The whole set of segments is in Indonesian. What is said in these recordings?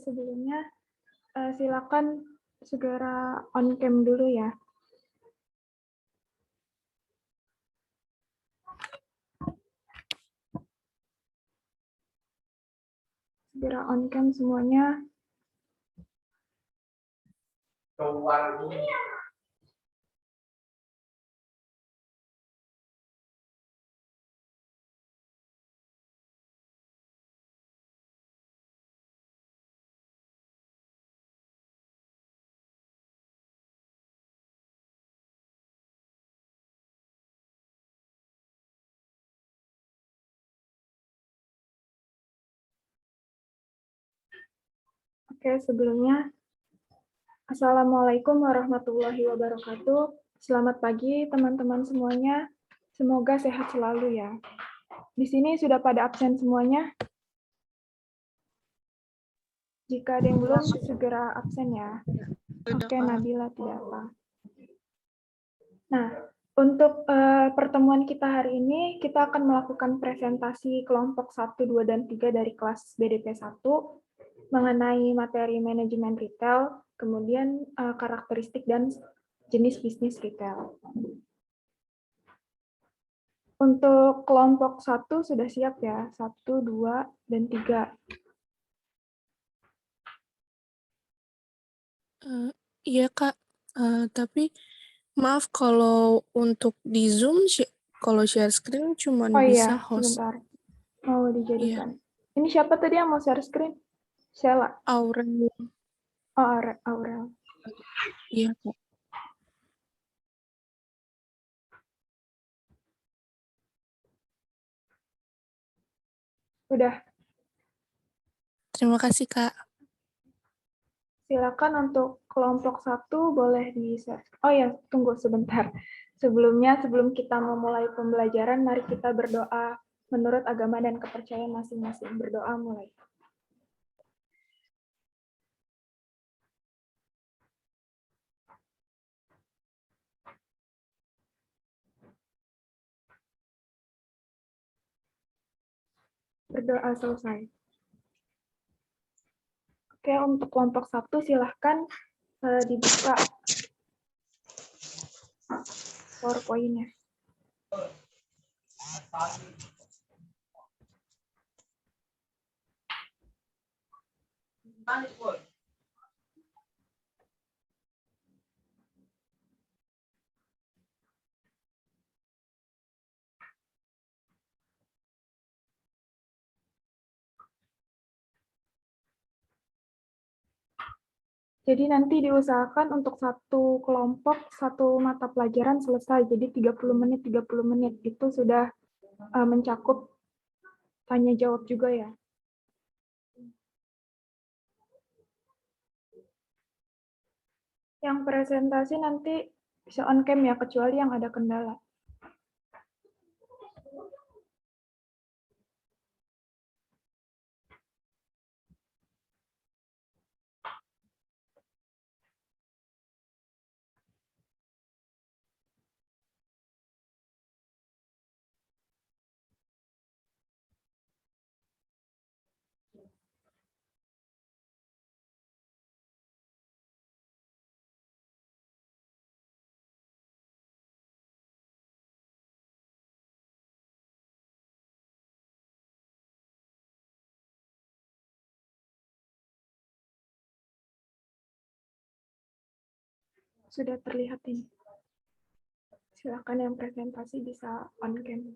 sebelumnya silakan segera on cam dulu ya. Segera on cam semuanya. Oke, sebelumnya Assalamualaikum warahmatullahi wabarakatuh. Selamat pagi teman-teman semuanya. Semoga sehat selalu ya. Di sini sudah pada absen semuanya. Jika ada yang belum, segera absen ya. Oke, Nabila tidak apa. Nah, untuk pertemuan kita hari ini, kita akan melakukan presentasi kelompok 1, 2, dan 3 dari kelas BDP 1 mengenai materi manajemen retail, kemudian karakteristik dan jenis bisnis retail. Untuk kelompok 1 sudah siap ya, 1, 2, dan 3. Iya Kak, tapi maaf kalau untuk di Zoom, kalau share screen cuma Oh bisa iya, host. sebentar. Mau Iya, dijadikan. Ini siapa tadi yang mau share screen? Sheila. Aurel. Oh, Aurel. Iya Kak. Udah. Terima kasih Kak. Silakan untuk kelompok 1 boleh di-share. Oh ya, tunggu sebentar. Sebelumnya, sebelum kita memulai pembelajaran, mari kita berdoa menurut agama dan kepercayaan masing-masing. Berdoa mulai. Berdoa selesai. Oke, untuk kelompok 1 silahkan dibuka PowerPoint-nya. Jadi nanti diusahakan untuk satu kelompok, satu mata pelajaran selesai. Jadi 30 menit, 30 menit. Itu sudah mencakup tanya jawab juga ya. Yang presentasi nanti bisa on cam ya, kecuali yang ada kendala. Sudah terlihat ini. Silakan yang presentasi bisa on cam.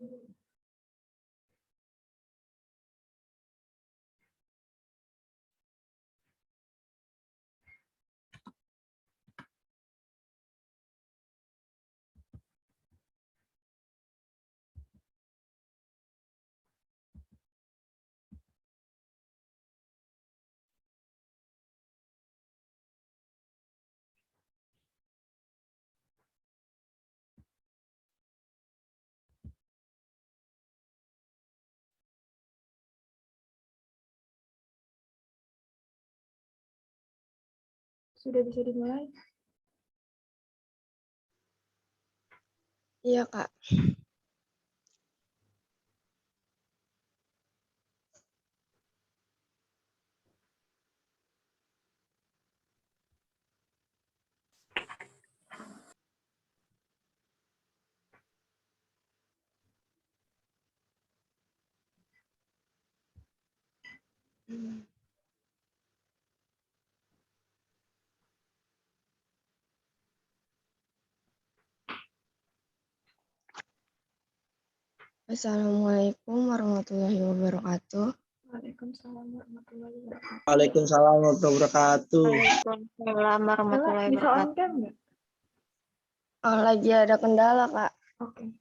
Sudah bisa dimulai? Iya, Kak. Assalamualaikum warahmatullahi wabarakatuh. Waalaikumsalam warahmatullahi wabarakatuh. Waalaikumsalam warahmatullahi wabarakatuh. Waalaikumsalam warahmatullahi Bisa on wabarakatuh. cam nggak? Oh, lagi ada kendala, Kak. Oke.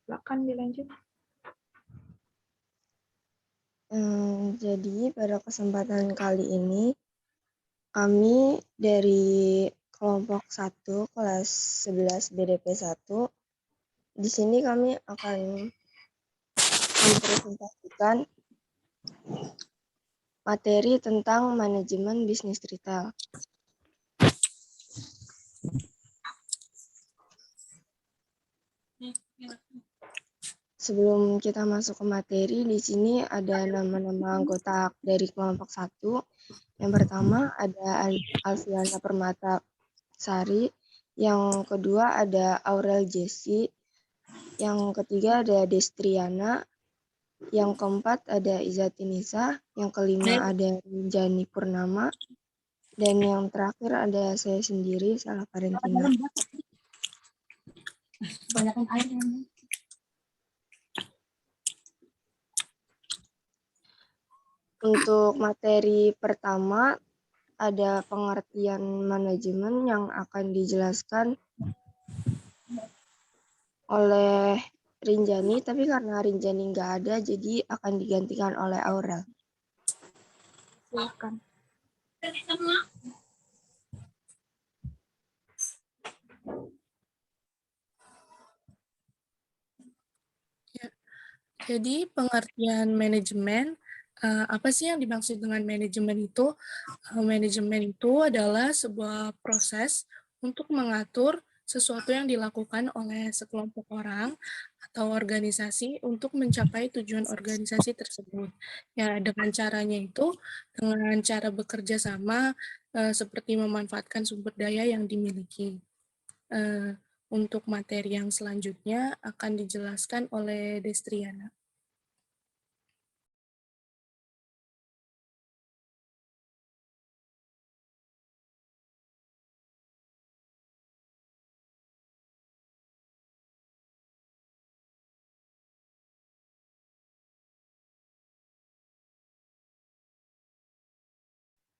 Silakan dilanjut. Jadi pada kesempatan kali ini kami dari kelompok 1 kelas 11 BDP 1 di sini kami akan mempresentasikan materi tentang manajemen bisnis retail. Sebelum kita masuk ke materi, di sini ada nama-nama anggota dari kelompok 1. Yang pertama ada Alfiana Permata Sari, yang kedua ada Aurel Jesse, yang ketiga ada Destriana, yang keempat ada Izatinisa, yang kelima ada Rinjani Purnama, dan yang terakhir ada saya sendiri, Salah Karentina. Kebanyakan air. Untuk materi pertama ada pengertian manajemen yang akan dijelaskan oleh Rinjani, tapi karena Rinjani nggak ada, jadi akan digantikan oleh Aurel. Silakan. Ya. Jadi pengertian manajemen, apa sih yang dimaksud dengan manajemen itu? Manajemen itu adalah sebuah proses untuk mengatur sesuatu yang dilakukan oleh sekelompok orang atau organisasi untuk mencapai tujuan organisasi tersebut. Ya, dengan caranya itu, dengan cara bekerja sama, seperti memanfaatkan sumber daya yang dimiliki. Untuk materi yang selanjutnya akan dijelaskan oleh Destriana.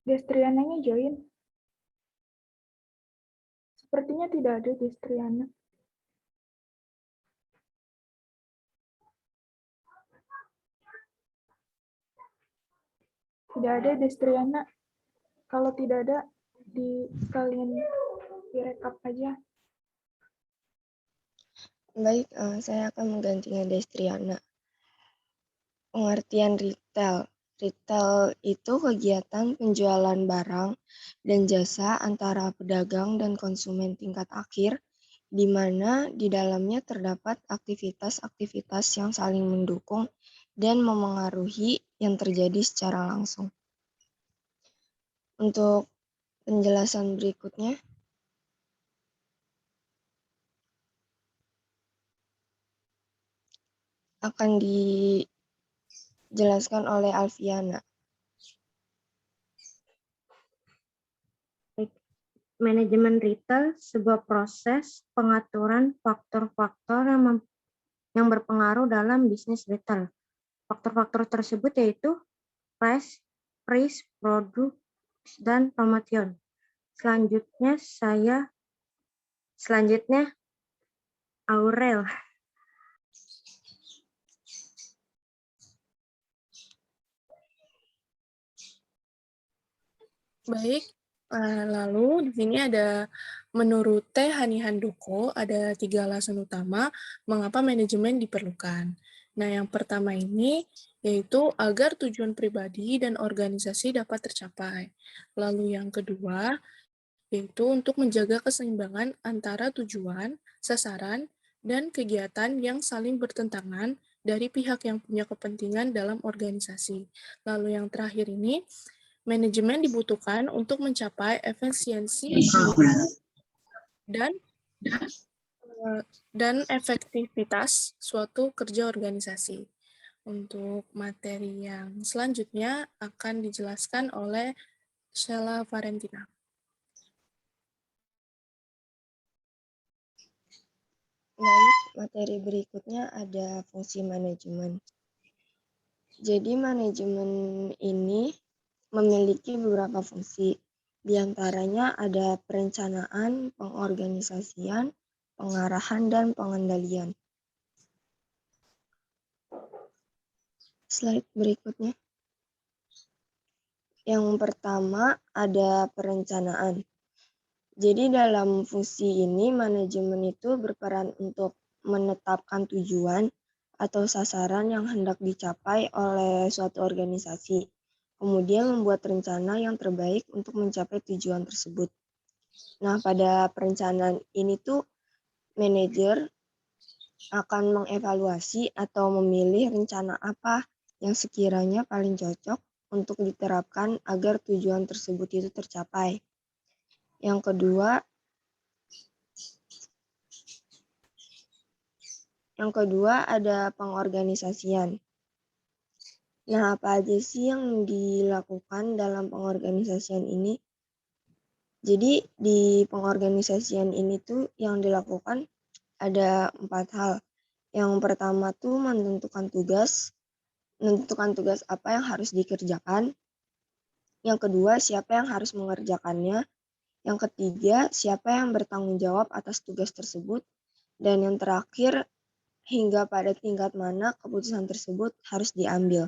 Destriananya join. Sepertinya tidak ada Destriana. Tidak ada Destriana. Kalau tidak ada, sekalian direkap aja. Baik, saya akan menggantikan Destriana. Pengertian retail. Retail itu kegiatan penjualan barang dan jasa antara pedagang dan konsumen tingkat akhir, di mana di dalamnya terdapat aktivitas-aktivitas yang saling mendukung dan memengaruhi yang terjadi secara langsung. Untuk penjelasan berikutnya, akan dijelaskan oleh Alfiana. Manajemen retail sebuah proses pengaturan faktor-faktor yang berpengaruh dalam bisnis retail. Faktor-faktor tersebut yaitu price, produk, dan promotion. Selanjutnya Aurel. Baik, lalu di sini ada menurut Teh Hani Handoko ada 3 alasan utama mengapa manajemen diperlukan. Nah, yang pertama ini yaitu agar tujuan pribadi dan organisasi dapat tercapai. Lalu yang kedua yaitu untuk menjaga keseimbangan antara tujuan, sasaran, dan kegiatan yang saling bertentangan dari pihak yang punya kepentingan dalam organisasi. Lalu yang terakhir ini, manajemen dibutuhkan untuk mencapai efisiensi dan dan efektivitas suatu kerja organisasi. Untuk materi yang selanjutnya akan dijelaskan oleh Sheila Valentina. Baik, materi berikutnya ada fungsi manajemen. Jadi manajemen ini memiliki beberapa fungsi. Di antaranya ada perencanaan, pengorganisasian, pengarahan, dan pengendalian. Slide berikutnya. Yang pertama ada perencanaan. Jadi dalam fungsi ini manajemen itu berperan untuk menetapkan tujuan atau sasaran yang hendak dicapai oleh suatu organisasi. Kemudian membuat rencana yang terbaik untuk mencapai tujuan tersebut. Nah, pada perencanaan ini tuh manajer akan mengevaluasi atau memilih rencana apa yang sekiranya paling cocok untuk diterapkan agar tujuan tersebut itu tercapai. Yang kedua ada pengorganisasian. Nah, apa aja sih yang dilakukan dalam pengorganisasian ini? Jadi di pengorganisasian ini tuh yang dilakukan ada 4 hal. Yang pertama tuh menentukan tugas apa yang harus dikerjakan. Yang kedua, siapa yang harus mengerjakannya. Yang ketiga, siapa yang bertanggung jawab atas tugas tersebut. Dan yang terakhir, hingga pada tingkat mana keputusan tersebut harus diambil.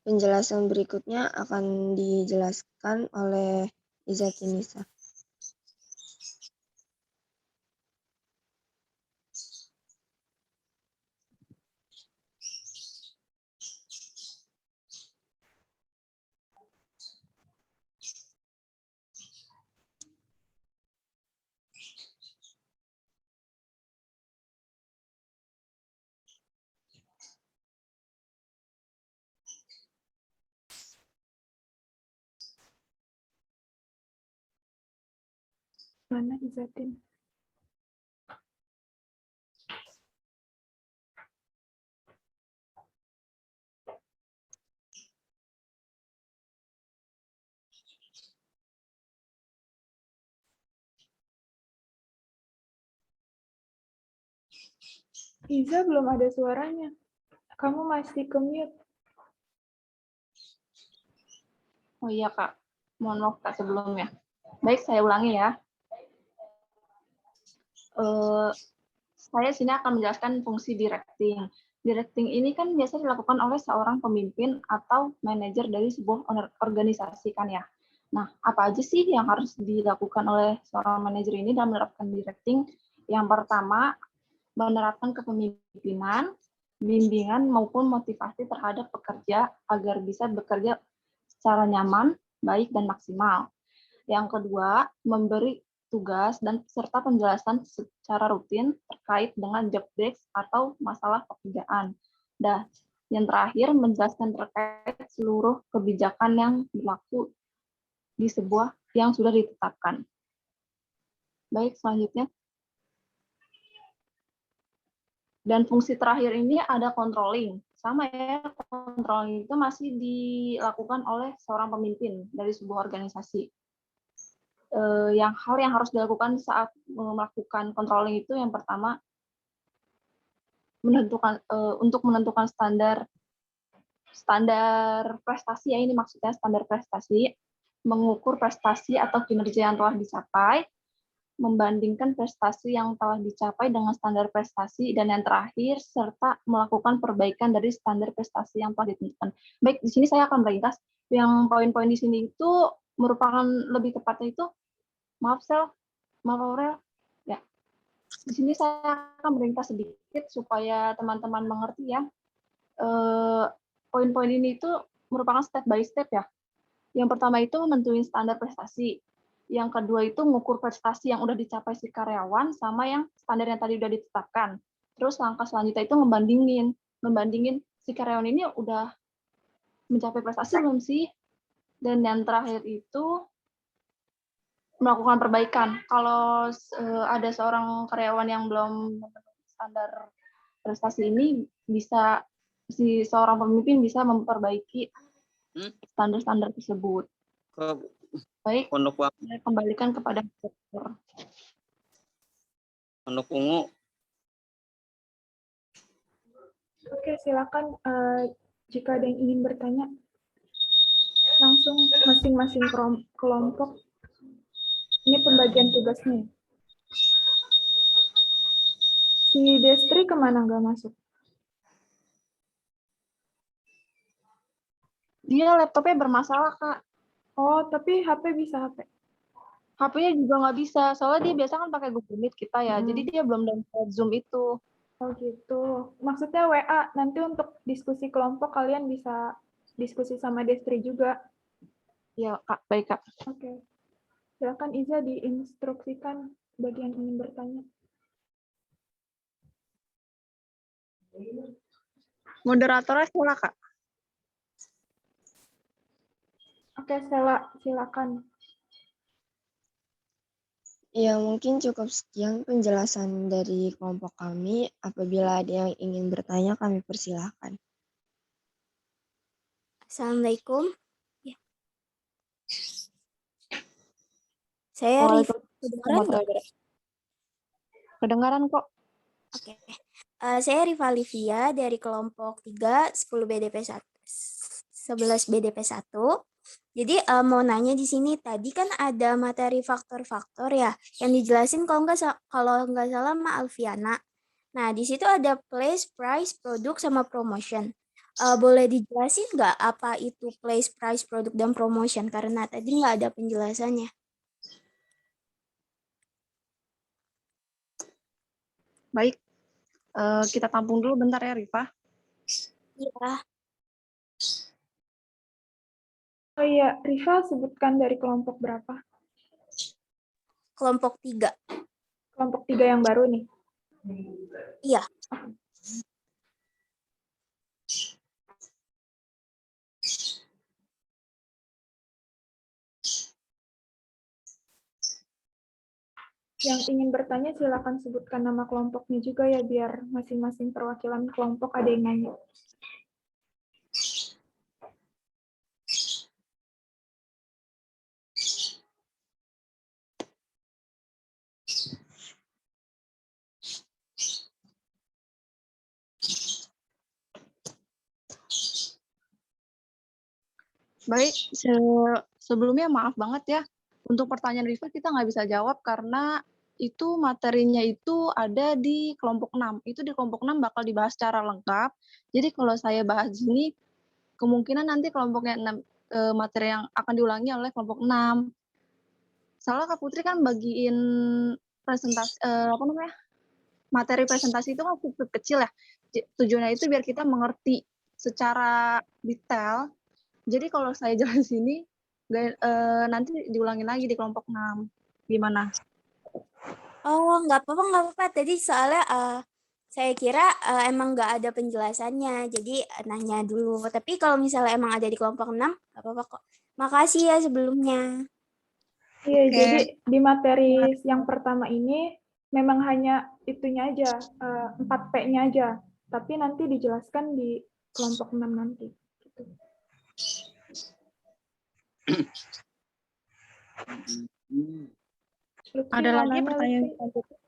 Penjelasan berikutnya akan dijelaskan oleh Izatinisa. Mana Izatin? Iza belum ada suaranya. Kamu masih ke mute. Oh iya Kak, mohon maaf Kak sebelumnya. Baik, saya ulangi ya. Saya sini akan menjelaskan fungsi directing. Directing ini kan biasa dilakukan oleh seorang pemimpin atau manajer dari sebuah organisasi kan ya. Nah, apa aja sih yang harus dilakukan oleh seorang manajer ini dalam menerapkan directing? Yang pertama, menerapkan kepemimpinan, bimbingan maupun motivasi terhadap pekerja agar bisa bekerja secara nyaman, baik, dan maksimal. Yang kedua, memberi tugas dan serta penjelasan secara rutin terkait dengan job desk atau masalah pekerjaan. Dan yang terakhir, menjelaskan terkait seluruh kebijakan yang berlaku di sebuah yang sudah ditetapkan. Baik, selanjutnya. Dan fungsi terakhir ini ada controlling. Sama ya, controlling itu masih dilakukan oleh seorang pemimpin dari sebuah organisasi. Hal yang harus dilakukan saat melakukan controlling itu yang pertama untuk menentukan standar prestasi ya, ini maksudnya standar prestasi, mengukur prestasi atau kinerja yang telah dicapai, membandingkan prestasi yang telah dicapai dengan standar prestasi, dan yang terakhir serta melakukan perbaikan dari standar prestasi yang telah ditentukan. Baik, di sini saya akan meringkas yang poin-poin di sini itu merupakan lebih tepatnya itu maaf Aurel ya. Di sini saya akan meringkas sedikit supaya teman-teman mengerti ya. Poin-poin ini itu merupakan step by step ya. Yang pertama itu menentuin standar prestasi. Yang kedua itu mengukur prestasi yang udah dicapai si karyawan sama yang standar yang tadi udah ditetapkan. Terus langkah selanjutnya itu membandingin si karyawan ini udah mencapai prestasi belum sih. Dan yang terakhir itu melakukan perbaikan. Kalau ada seorang karyawan yang belum memenuhi standar prestasi ini, bisa si seorang pemimpin bisa memperbaiki standar-standar tersebut. Baik, saya kembalikan kepada Dokter. Pondok Ungu. Oke, silakan jika ada yang ingin bertanya, langsung masing-masing kelompok. Ini pembagian tugasnya. Si Destri kemana nggak masuk? Dia laptopnya bermasalah, Kak. Oh, tapi HP bisa HP. HP-nya juga nggak bisa, soalnya dia biasa kan pakai Google Meet kita ya, jadi dia belum download Zoom itu. Oh gitu. Maksudnya WA, nanti untuk diskusi kelompok kalian bisa diskusi sama Destri juga. Iya, Kak. Baik, Kak. Oke. Silakan Iza diinstruksikan bagi yang ingin bertanya. Moderatornya salah, Kak. Oke, Sela, silakan. Ya, mungkin cukup sekian penjelasan dari kelompok kami. Apabila ada yang ingin bertanya, kami persilahkan. Assalamualaikum. Ya. Saya Rifa. Kedengaran nggak? Kedengaran kok. Oke. Saya Rifa Livia dari kelompok 3, 10 BDP 1, 11 BDP 1. Jadi mau nanya di sini, tadi kan ada materi faktor-faktor ya, yang dijelasin kalau nggak salah sama Alfiana. Nah, di situ ada place, price, produk, sama promotion. Boleh dijelasin nggak apa itu place, price, produk, dan promotion? Karena tadi nggak ada penjelasannya. Baik. Kita tampung dulu bentar ya, Rifa. Iya. Oh iya, Rifa sebutkan dari kelompok berapa? Kelompok 3. Kelompok 3 yang baru nih? Iya. Yang ingin bertanya silakan sebutkan nama kelompoknya juga ya, biar masing-masing perwakilan kelompok ada yang nanya. Baik, sebelumnya maaf banget ya. Untuk pertanyaan Rifa kita nggak bisa jawab karena itu materinya itu ada di kelompok 6. Itu di kelompok 6 bakal dibahas secara lengkap. Jadi kalau saya bahas di sini, kemungkinan nanti kelompoknya 6, materi yang akan diulangi oleh kelompok 6. Soalnya Kak Putri kan bagiin presentasi, materi presentasi itu kan cukup kecil ya. Tujuannya itu biar kita mengerti secara detail. Jadi kalau saya jelas sini, nanti diulangin lagi di kelompok 6. Gimana? Oh, nggak apa-apa. Tadi soalnya saya kira emang nggak ada penjelasannya, jadi nanya dulu. Tapi kalau misalnya emang ada di kelompok 6, nggak apa-apa kok. Makasih ya sebelumnya. Iya, jadi di materi yang pertama ini memang hanya itunya aja, 4P-nya aja. Tapi nanti dijelaskan di kelompok 6 nanti. Gitu. Lutfi, Ada lagi nanya, pertanyaan Lutfi? selanjutnya?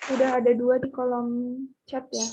Udah ada 2 di kolom chat ya.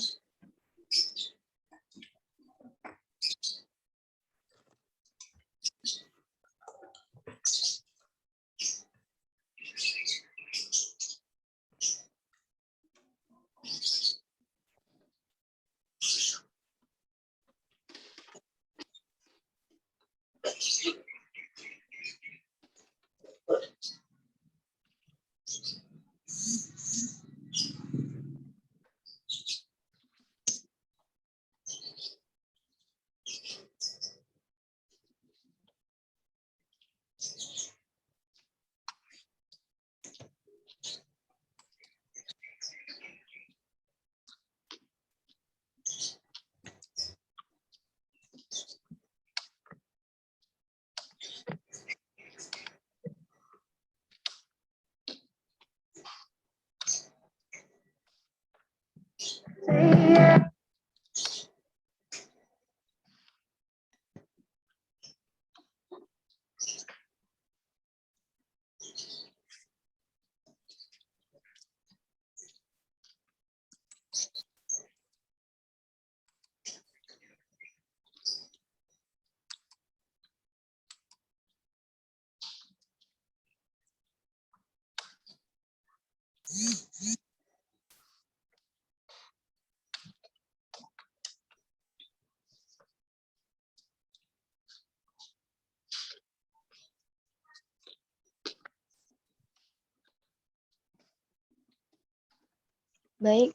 Baik,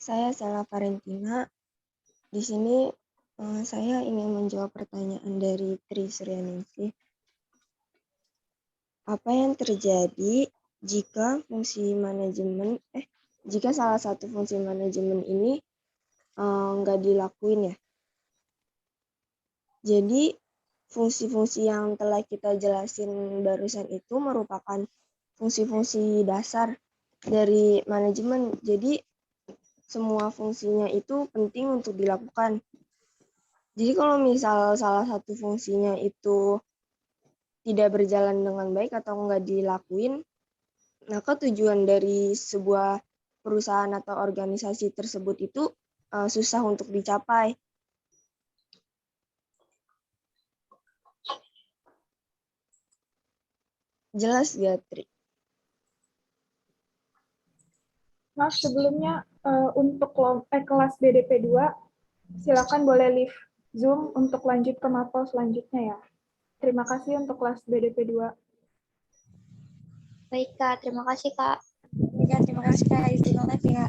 saya Sela Valentina. Di sini saya ingin menjawab pertanyaan dari Tri Suryaningsih. Apa yang terjadi jika jika salah satu fungsi manajemen ini nggak dilakuin ya? Jadi fungsi-fungsi yang telah kita jelasin barusan itu merupakan fungsi-fungsi dasar dari manajemen. Jadi semua fungsinya itu penting untuk dilakukan. Jadi kalau misal salah satu fungsinya itu tidak berjalan dengan baik atau nggak dilakuin, maka tujuan dari sebuah perusahaan atau organisasi tersebut itu susah untuk dicapai. Jelas gak, Tri? Mas, sebelumnya untuk kelas BDP 2, silakan boleh leave Zoom untuk lanjut ke mapel selanjutnya ya. Terima kasih untuk kelas BDP 2. Baik, Kak. Terima kasih, Kak. Ya, terima kasih Kak. Izin live ya.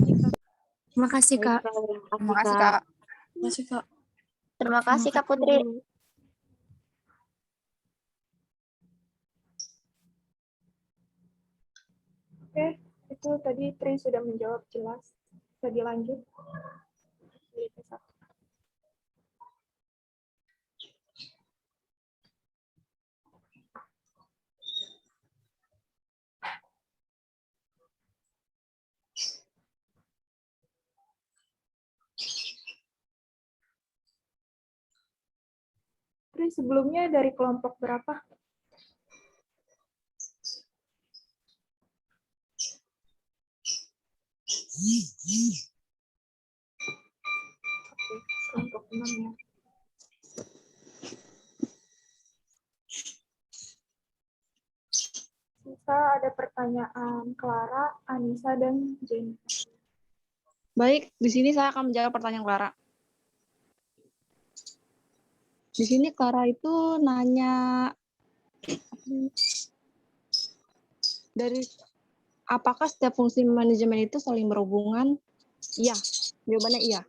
Terima kasih, Kak. Terima kasih, Kak. Terima kasih, Kak. Terima kasih, Kak Putri. Oke, itu tadi Tri sudah menjawab jelas. Bisa dilanjut. Tri sebelumnya dari kelompok berapa? Oke, kelompok 6 ya. Sisa ada pertanyaan Clara, Anissa, dan Jenny. Baik, di sini saya akan menjawab pertanyaan Clara. Di sini Clara itu nanya dari apakah setiap fungsi manajemen itu saling berhubungan? Iya, jawabannya iya.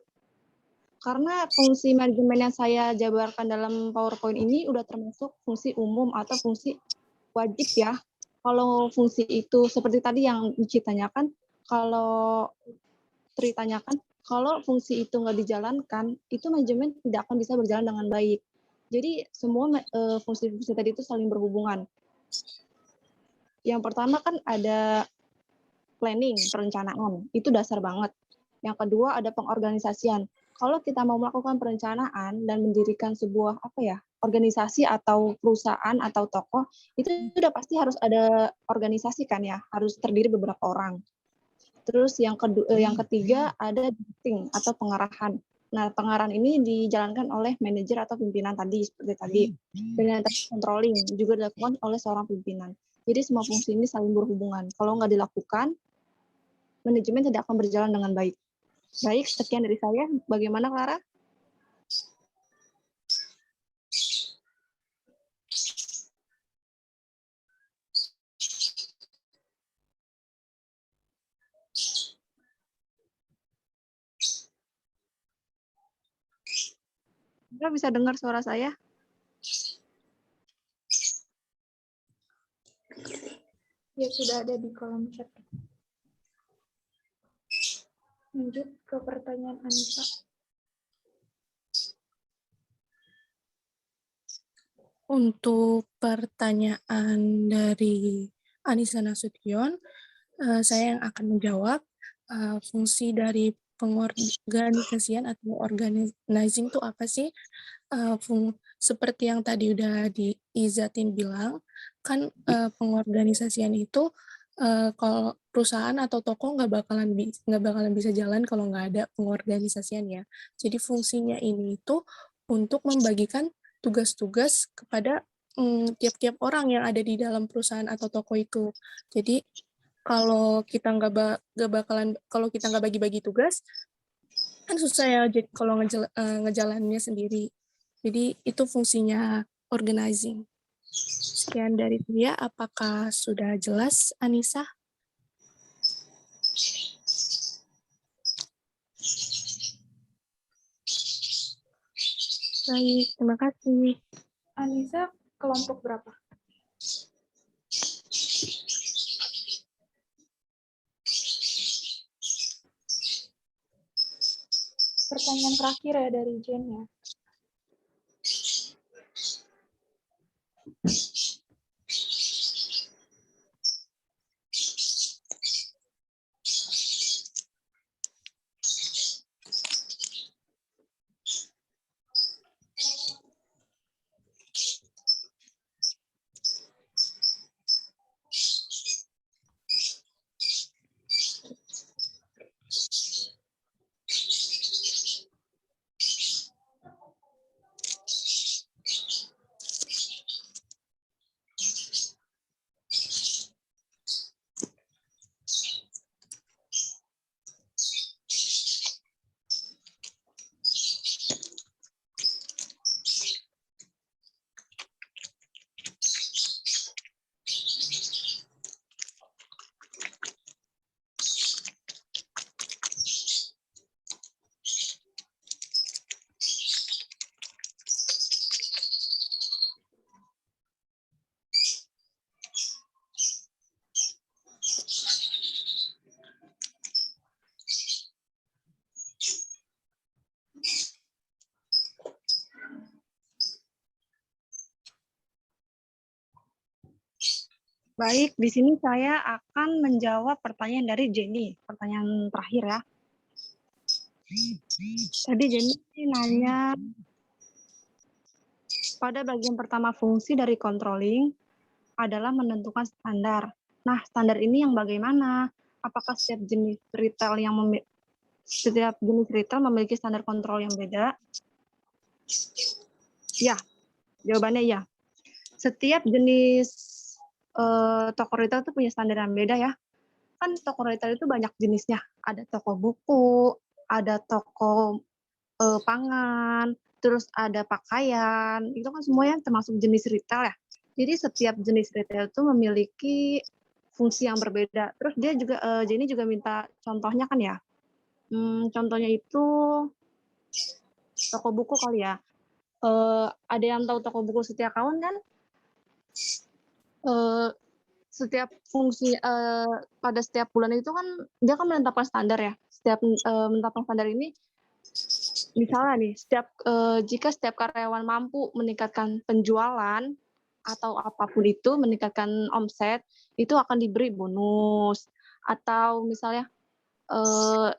Karena fungsi manajemen yang saya jabarkan dalam PowerPoint ini udah termasuk fungsi umum atau fungsi wajib ya. Kalau fungsi itu seperti tadi yang ditanyakan, kalau Tri tanyakan, kalau fungsi itu nggak dijalankan, itu manajemen tidak akan bisa berjalan dengan baik. Jadi semua fungsi-fungsi tadi itu saling berhubungan. Yang pertama kan ada planning, perencanaan, itu dasar banget. Yang kedua ada pengorganisasian. Kalau kita mau melakukan perencanaan dan mendirikan sebuah organisasi atau perusahaan atau toko, itu sudah pasti harus ada organisasi kan ya, harus terdiri beberapa orang. Terus yang ketiga ada directing atau pengarahan. Nah, pengarahan ini dijalankan oleh manajer atau pimpinan tadi seperti tadi. Dengan controlling juga dilakukan oleh seorang pimpinan. Jadi semua fungsi ini saling berhubungan. Kalau nggak dilakukan, manajemen tidak akan berjalan dengan baik. Baik, sekian dari saya. Bagaimana, Clara? Clara bisa dengar suara saya? Ya, sudah ada di kolom chat. Lanjut ke pertanyaan Anissa. Untuk pertanyaan dari Anissa Nasution, saya yang akan menjawab. Fungsi dari pengorganisasian atau organizing itu apa sih? Seperti yang tadi udah Izatin bilang, kan pengorganisasian itu kalau perusahaan atau toko nggak bakalan bisa jalan kalau nggak ada pengorganisasiannya. Jadi fungsinya ini itu untuk membagikan tugas-tugas kepada tiap-tiap orang yang ada di dalam perusahaan atau toko itu. Jadi kalau kita nggak bagi-bagi tugas, kan susah ya kalau ngejalaninnya sendiri. Jadi itu fungsinya organizing. Sekian dari dia, apakah sudah jelas, Anissa? Baik, terima kasih. Anissa, kelompok berapa? Pertanyaan terakhir ya dari Jen ya. Baik, di sini saya akan menjawab pertanyaan dari Jenny. Pertanyaan terakhir ya. Tadi Jenny nanya, pada bagian pertama fungsi dari controlling adalah menentukan standar. Nah, standar ini yang bagaimana? Apakah setiap jenis retail memiliki standar kontrol yang beda? Ya, jawabannya ya. Setiap jenis toko retail itu punya standar yang beda ya. Kan toko retail itu banyak jenisnya. Ada toko buku, ada toko pangan, terus ada pakaian. Itu kan semuanya termasuk jenis retail ya. Jadi setiap jenis retail itu memiliki fungsi yang berbeda. Terus dia juga Jenny juga minta contohnya kan ya. Contohnya itu toko buku kali ya. Ada yang tahu toko buku Setia Kawan kan? Setiap fungsi pada setiap bulan itu kan dia kan menetapkan standar ya. Setiap menetapkan standar ini misalnya nih jika setiap karyawan mampu meningkatkan penjualan atau apapun itu, meningkatkan omset, itu akan diberi bonus. Atau misalnya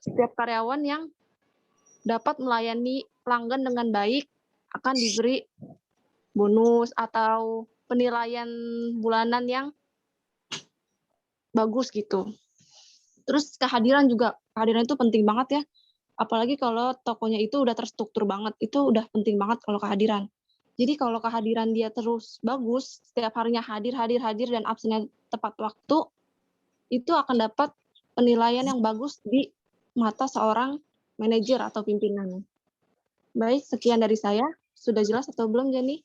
setiap karyawan yang dapat melayani pelanggan dengan baik akan diberi bonus atau penilaian bulanan yang bagus gitu. Terus kehadiran itu penting banget ya. Apalagi kalau tokonya itu udah terstruktur banget, itu udah penting banget kalau kehadiran. Jadi kalau kehadiran dia terus bagus, setiap harinya hadir dan absennya tepat waktu, itu akan dapat penilaian yang bagus di mata seorang manajer atau pimpinan. Baik, sekian dari saya. Sudah jelas atau belum, Jenny?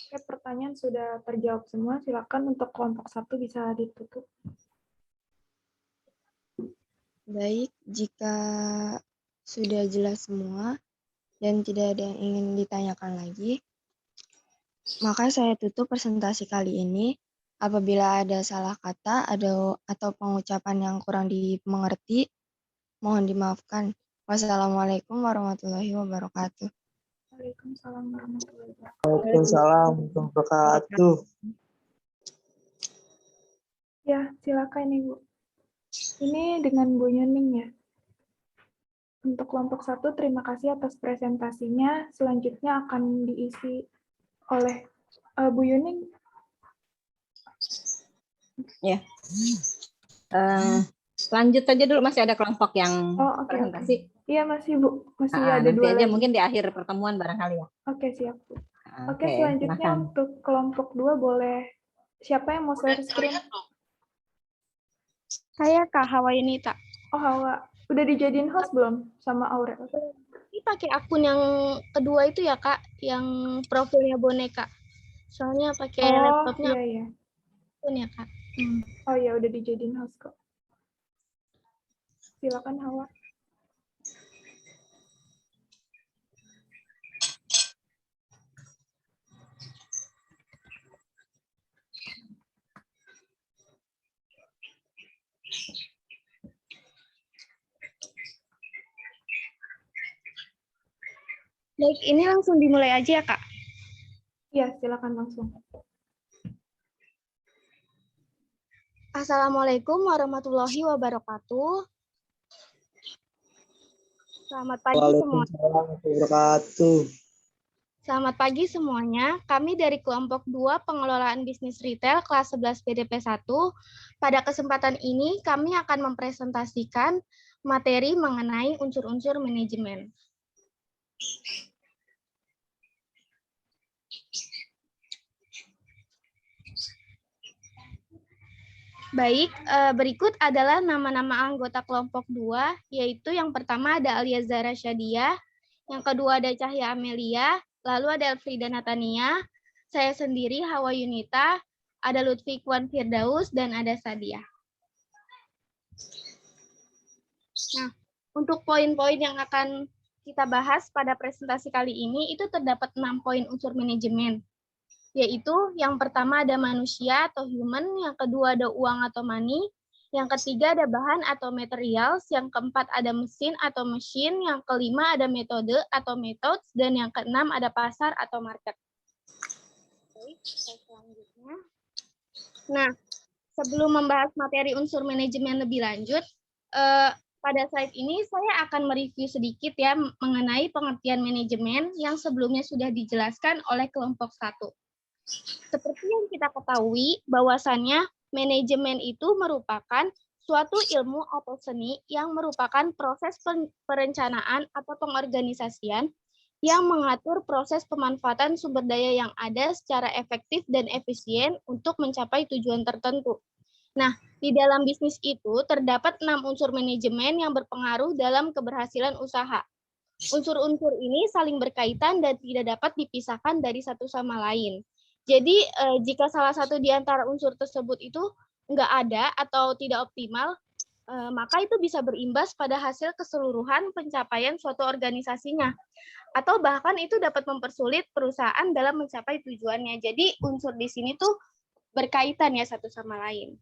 Oke, pertanyaan sudah terjawab semua. Silakan untuk kelompok 1 bisa ditutup. Baik, jika sudah jelas semua dan tidak ada yang ingin ditanyakan lagi, maka saya tutup presentasi kali ini. Apabila ada salah kata atau pengucapan yang kurang dimengerti, mohon dimaafkan. Wassalamualaikum warahmatullahi wabarakatuh. Waalaikumsalam warahmatullahi wabarakatuh. Waalaikumsalam warahmatullahi wabarakatuh. Ya, silakan Ibu. Ini dengan Bu Yuning ya. Untuk kelompok 1, terima kasih atas presentasinya. Selanjutnya akan diisi oleh Bu Yuning. Ya. Lanjut saja dulu, masih ada kelompok yang Oh, oke, presentasi. Iya masih Bu, masih ada Nanti 2 aja lagi. mungkin di akhir pertemuan barangkali ya. Oke, siap Bu. Oke, Oke, selanjutnya silakan. untuk kelompok 2 boleh siapa yang mau share screen? Saya Kak Hawa Yunita. Oh, Hawa. Udah dijadiin host belum sama Aurel? Ini pakai akun yang kedua itu ya Kak, yang profilnya boneka. Soalnya pakai laptopnya Iya. akun ya Kak. Oh iya, udah dijadiin host kok. Silakan Hawa. Baik, ini langsung dimulai aja ya Kak. Iya, silakan langsung. Assalamualaikum warahmatullahi wabarakatuh. Selamat pagi semua. Waalaikumsalam warahmatullahi wabarakatuh. Selamat pagi semuanya. Kami dari kelompok 2 pengelolaan bisnis retail kelas 11 BDP 1. Pada kesempatan ini kami akan mempresentasikan materi mengenai unsur-unsur manajemen. Baik, berikut adalah nama-nama anggota kelompok 2, yaitu yang pertama ada Aliazara Syadia, yang kedua ada Cahya Amelia, lalu ada Elfrida Natania, saya sendiri Hawa Yunita, ada Lutfi Kwan Firdaus, dan ada Sadia. Nah, untuk poin-poin yang akan kita bahas pada presentasi kali ini, itu terdapat 6 poin unsur manajemen. Yaitu yang pertama ada manusia atau human, yang kedua ada uang atau money, yang ketiga ada bahan atau materials, yang keempat ada mesin atau machine, yang kelima ada metode atau methods, dan yang keenam ada pasar atau market. Oke, selanjutnya. Nah, sebelum membahas materi unsur manajemen lebih lanjut, pada slide ini saya akan mereview sedikit ya mengenai pengertian manajemen yang sebelumnya sudah dijelaskan oleh kelompok 1. Seperti yang kita ketahui, bahwasannya manajemen itu merupakan suatu ilmu atau seni yang merupakan proses perencanaan atau pengorganisasian yang mengatur proses pemanfaatan sumber daya yang ada secara efektif dan efisien untuk mencapai tujuan tertentu. Nah, di dalam bisnis itu terdapat 6 unsur manajemen yang berpengaruh dalam keberhasilan usaha. Unsur-unsur ini saling berkaitan dan tidak dapat dipisahkan dari satu sama lain. Jadi, jika salah satu di antara unsur tersebut itu nggak ada atau tidak optimal, maka itu bisa berimbas pada hasil keseluruhan pencapaian suatu organisasinya. Atau bahkan itu dapat mempersulit perusahaan dalam mencapai tujuannya. Jadi, unsur di sini tuh berkaitan ya satu sama lain.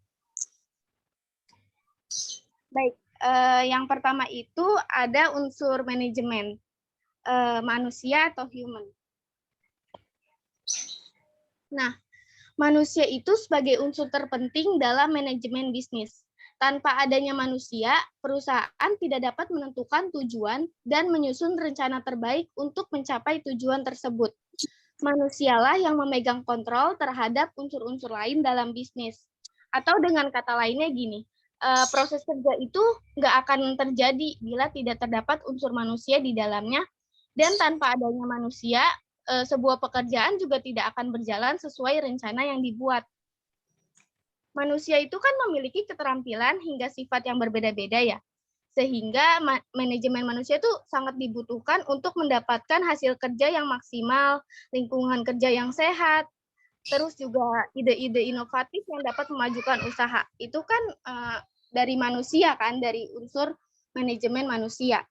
Baik, yang pertama itu ada unsur manajemen, manusia atau human. Nah, manusia itu sebagai unsur terpenting dalam manajemen bisnis. Tanpa adanya manusia, perusahaan tidak dapat menentukan tujuan dan menyusun rencana terbaik untuk mencapai tujuan tersebut. Manusialah yang memegang kontrol terhadap unsur-unsur lain dalam bisnis. Atau dengan kata lainnya gini, proses kerja itu nggak akan terjadi bila tidak terdapat unsur manusia di dalamnya, dan tanpa adanya manusia, sebuah pekerjaan juga tidak akan berjalan sesuai rencana yang dibuat. Manusia itu kan memiliki keterampilan hingga sifat yang berbeda-beda ya, sehingga manajemen manusia itu sangat dibutuhkan untuk mendapatkan hasil kerja yang maksimal, lingkungan kerja yang sehat, terus juga ide-ide inovatif yang dapat memajukan usaha. Itu kan dari manusia kan, dari unsur manajemen manusia.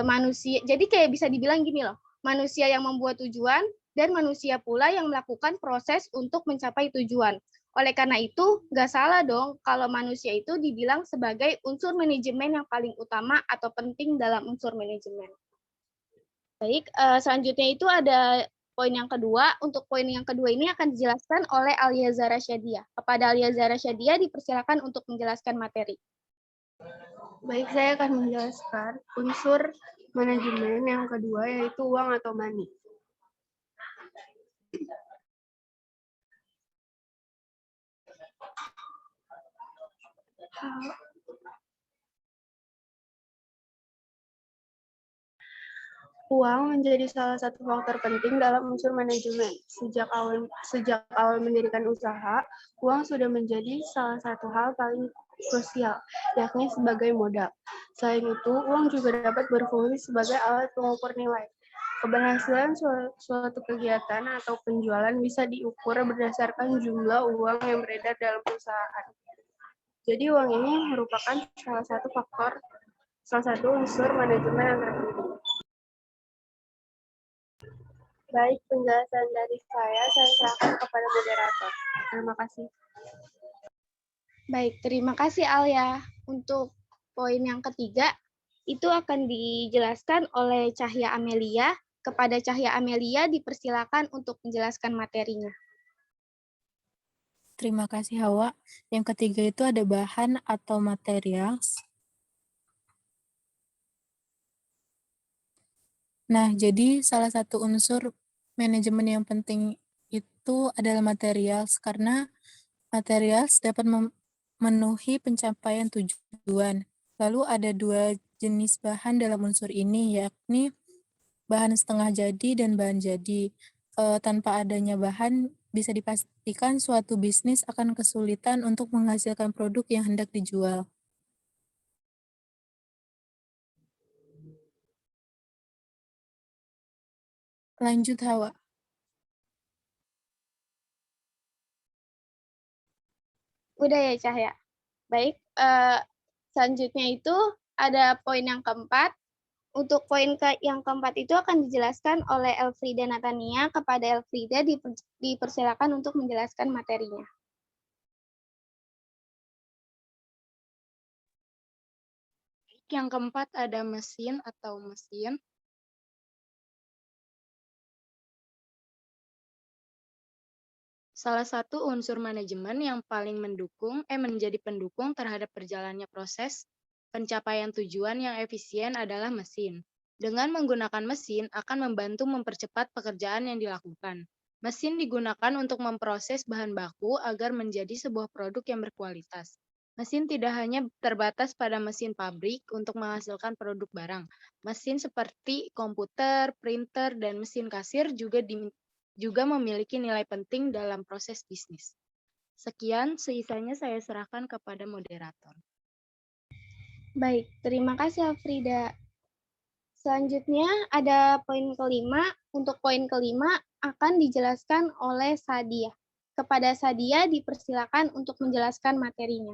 Manusia, jadi kayak bisa dibilang gini loh, manusia yang membuat tujuan dan manusia pula yang melakukan proses untuk mencapai tujuan. Oleh karena itu, nggak salah dong kalau manusia itu dibilang sebagai unsur manajemen yang paling utama atau penting dalam unsur manajemen. Baik, selanjutnya itu ada poin yang kedua. Untuk poin yang kedua ini akan dijelaskan oleh Aliazara Syadia. Kepada Aliazara Syadia dipersilakan untuk menjelaskan materi. Baik, saya akan menjelaskan unsur manajemen yang kedua, yaitu uang atau money. Uang menjadi salah satu faktor penting dalam unsur manajemen. Sejak awal mendirikan usaha, uang sudah menjadi salah satu hal paling krusial, yakni sebagai modal. Selain itu, uang juga dapat berfungsi sebagai alat pengukur nilai. Keberhasilan suatu kegiatan atau penjualan bisa diukur berdasarkan jumlah uang yang beredar dalam perusahaan. Jadi uang ini merupakan salah satu unsur manajemen yang terpenting. Baik, penjelasan dari saya serahkan kepada moderator. Terima kasih. Baik, terima kasih Alia. Untuk poin yang ketiga, itu akan dijelaskan oleh Cahya Amelia. Kepada Cahya Amelia dipersilakan untuk menjelaskan materinya. Terima kasih Hawa. Yang ketiga itu ada bahan atau material. Nah, jadi salah satu unsur manajemen yang penting itu adalah material, karena material dapat memenuhi pencapaian tujuan. Lalu ada 2 jenis bahan dalam unsur ini, yakni bahan setengah jadi dan bahan jadi. Tanpa adanya bahan, bisa dipastikan suatu bisnis akan kesulitan untuk menghasilkan produk yang hendak dijual. Lanjut, Hawa. Udah ya, Cahya? Baik, selanjutnya itu ada poin yang keempat. Untuk poin yang keempat itu akan dijelaskan oleh Elfrida Natania. Kepada Elfrida dipersilakan untuk menjelaskan materinya. Yang keempat ada mesin atau mesin. Salah satu unsur manajemen yang paling menjadi pendukung terhadap berjalannya proses pencapaian tujuan yang efisien adalah mesin. Dengan menggunakan mesin akan membantu mempercepat pekerjaan yang dilakukan. Mesin digunakan untuk memproses bahan baku agar menjadi sebuah produk yang berkualitas. Mesin tidak hanya terbatas pada mesin pabrik untuk menghasilkan produk barang. Mesin seperti komputer, printer, dan mesin kasir juga memiliki nilai penting dalam proses bisnis. Sekian, sisanya saya serahkan kepada moderator. Baik, terima kasih Afrida. Selanjutnya ada poin kelima. Untuk poin kelima akan dijelaskan oleh Sadia. Kepada Sadia dipersilakan untuk menjelaskan materinya.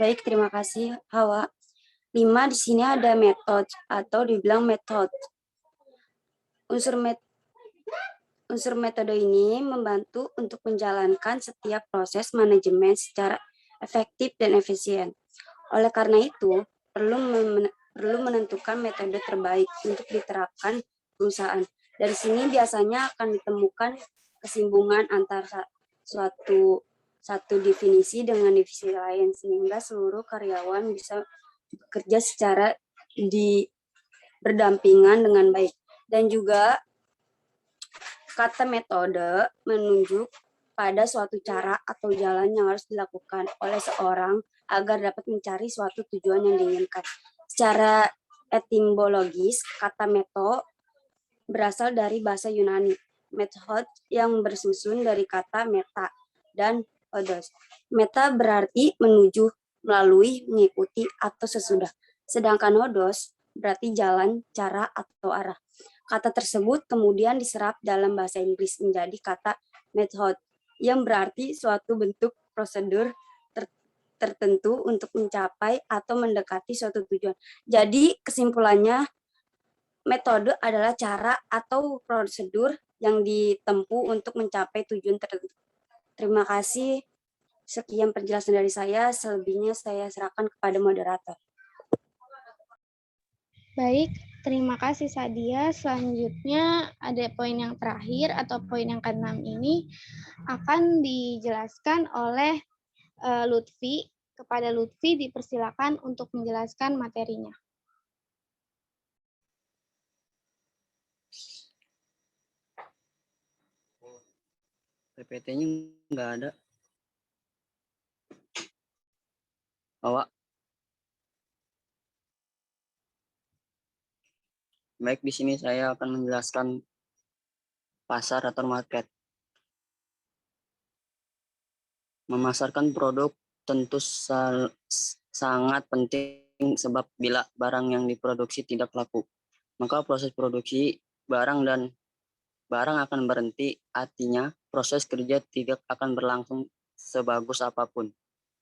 Baik, terima kasih Hawa. 5 di sini ada metode atau dibilang metode. Unsur metode ini membantu untuk menjalankan setiap proses manajemen secara efektif dan efisien. Oleh karena itu, perlu menentukan metode terbaik untuk diterapkan perusahaan. Dari sini biasanya akan ditemukan kesinambungan antara satu definisi dengan definisi lain, sehingga seluruh karyawan bisa bekerja secara berdampingan dengan baik. Dan juga kata metode menunjuk pada suatu cara atau jalan yang harus dilakukan oleh seorang agar dapat mencari suatu tujuan yang diinginkan. Secara etimologis, kata metode berasal dari bahasa Yunani, method yang bersusun dari kata meta dan odos. Meta berarti menuju, melalui, mengikuti, atau sesudah. Sedangkan odos berarti jalan, cara, atau arah. Kata tersebut kemudian diserap dalam bahasa Inggris menjadi kata method, yang berarti suatu bentuk prosedur tertentu untuk mencapai atau mendekati suatu tujuan. Jadi kesimpulannya, metode adalah cara atau prosedur yang ditempuh untuk mencapai tujuan tertentu. Terima kasih. Sekian penjelasan dari saya. Selebihnya saya serahkan kepada moderator. Baik, terima kasih Sadia. Selanjutnya ada poin yang terakhir atau poin yang ke-6 ini akan dijelaskan oleh Lutfi. Kepada Lutfi dipersilakan untuk menjelaskan materinya. PPT-nya nggak ada. Hawa. Baik, di sini saya akan menjelaskan pasar atau market. Memasarkan produk tentu sangat penting sebab bila barang yang diproduksi tidak laku, maka proses produksi barang akan berhenti, artinya proses kerja tidak akan berlangsung sebagus apapun.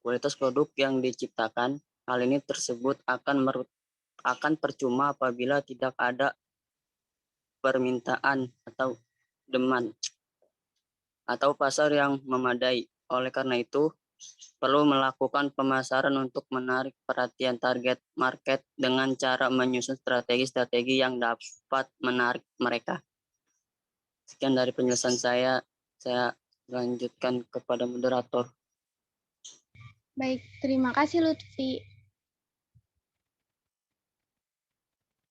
Kualitas produk yang diciptakan, hal ini tersebut akan percuma apabila tidak ada permintaan atau demand atau pasar yang memadai. Oleh karena itu, perlu melakukan pemasaran untuk menarik perhatian target market dengan cara menyusun strategi-strategi yang dapat menarik mereka. Sekian dari penjelasan saya lanjutkan kepada moderator. Baik, terima kasih Lutfi.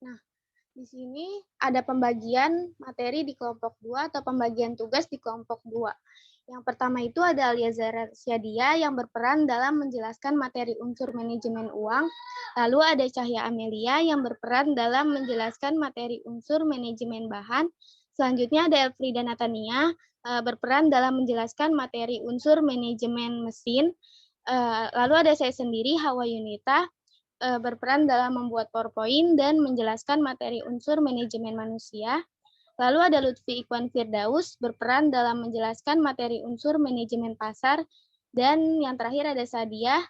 Nah, di sini ada pembagian materi di kelompok 2 atau pembagian tugas di kelompok 2. Yang pertama itu ada Aliazara Syadia yang berperan dalam menjelaskan materi unsur manajemen uang. Lalu ada Cahya Amelia yang berperan dalam menjelaskan materi unsur manajemen bahan. Selanjutnya ada Elfrida Natania berperan dalam menjelaskan materi unsur manajemen mesin. Lalu ada saya sendiri, Hawa Yunita, berperan dalam membuat PowerPoint dan menjelaskan materi unsur manajemen manusia. Lalu ada Lutfi Ikhwan Firdaus berperan dalam menjelaskan materi unsur manajemen pasar. Dan yang terakhir ada Sadia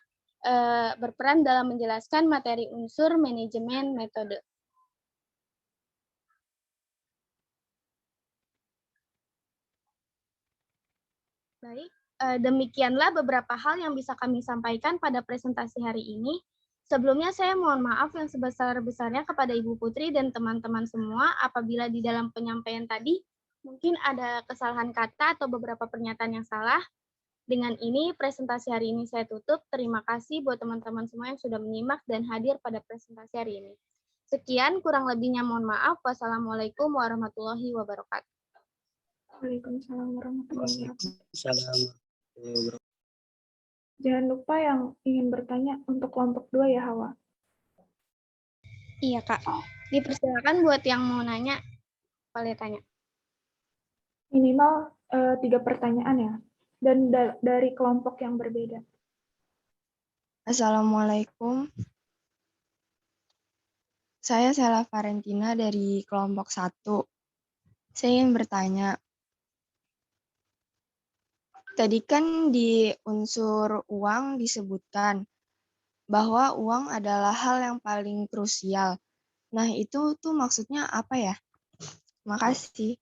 berperan dalam menjelaskan materi unsur manajemen metode. Baik, demikianlah beberapa hal yang bisa kami sampaikan pada presentasi hari ini. Sebelumnya saya mohon maaf yang sebesar-besarnya kepada Ibu Putri dan teman-teman semua apabila di dalam penyampaian tadi mungkin ada kesalahan kata atau beberapa pernyataan yang salah. Dengan ini presentasi hari ini saya tutup. Terima kasih buat teman-teman semua yang sudah menyimak dan hadir pada presentasi hari ini. Sekian, kurang lebihnya mohon maaf. Wassalamualaikum warahmatullahi wabarakatuh. Waalaikumsalam warahmatullahi wabarakatuh. Assalamualaikum. Jangan lupa yang ingin bertanya untuk kelompok 2 ya, Hawa. Iya, Kak. Dipersilakan buat yang mau nanya, boleh tanya. Minimal 3 pertanyaan ya, dan dari kelompok yang berbeda. Assalamualaikum. Saya Sela Valentina dari kelompok 1. Saya ingin bertanya, tadi kan di unsur uang disebutkan bahwa uang adalah hal yang paling krusial. Nah, itu tuh maksudnya apa ya? Makasih.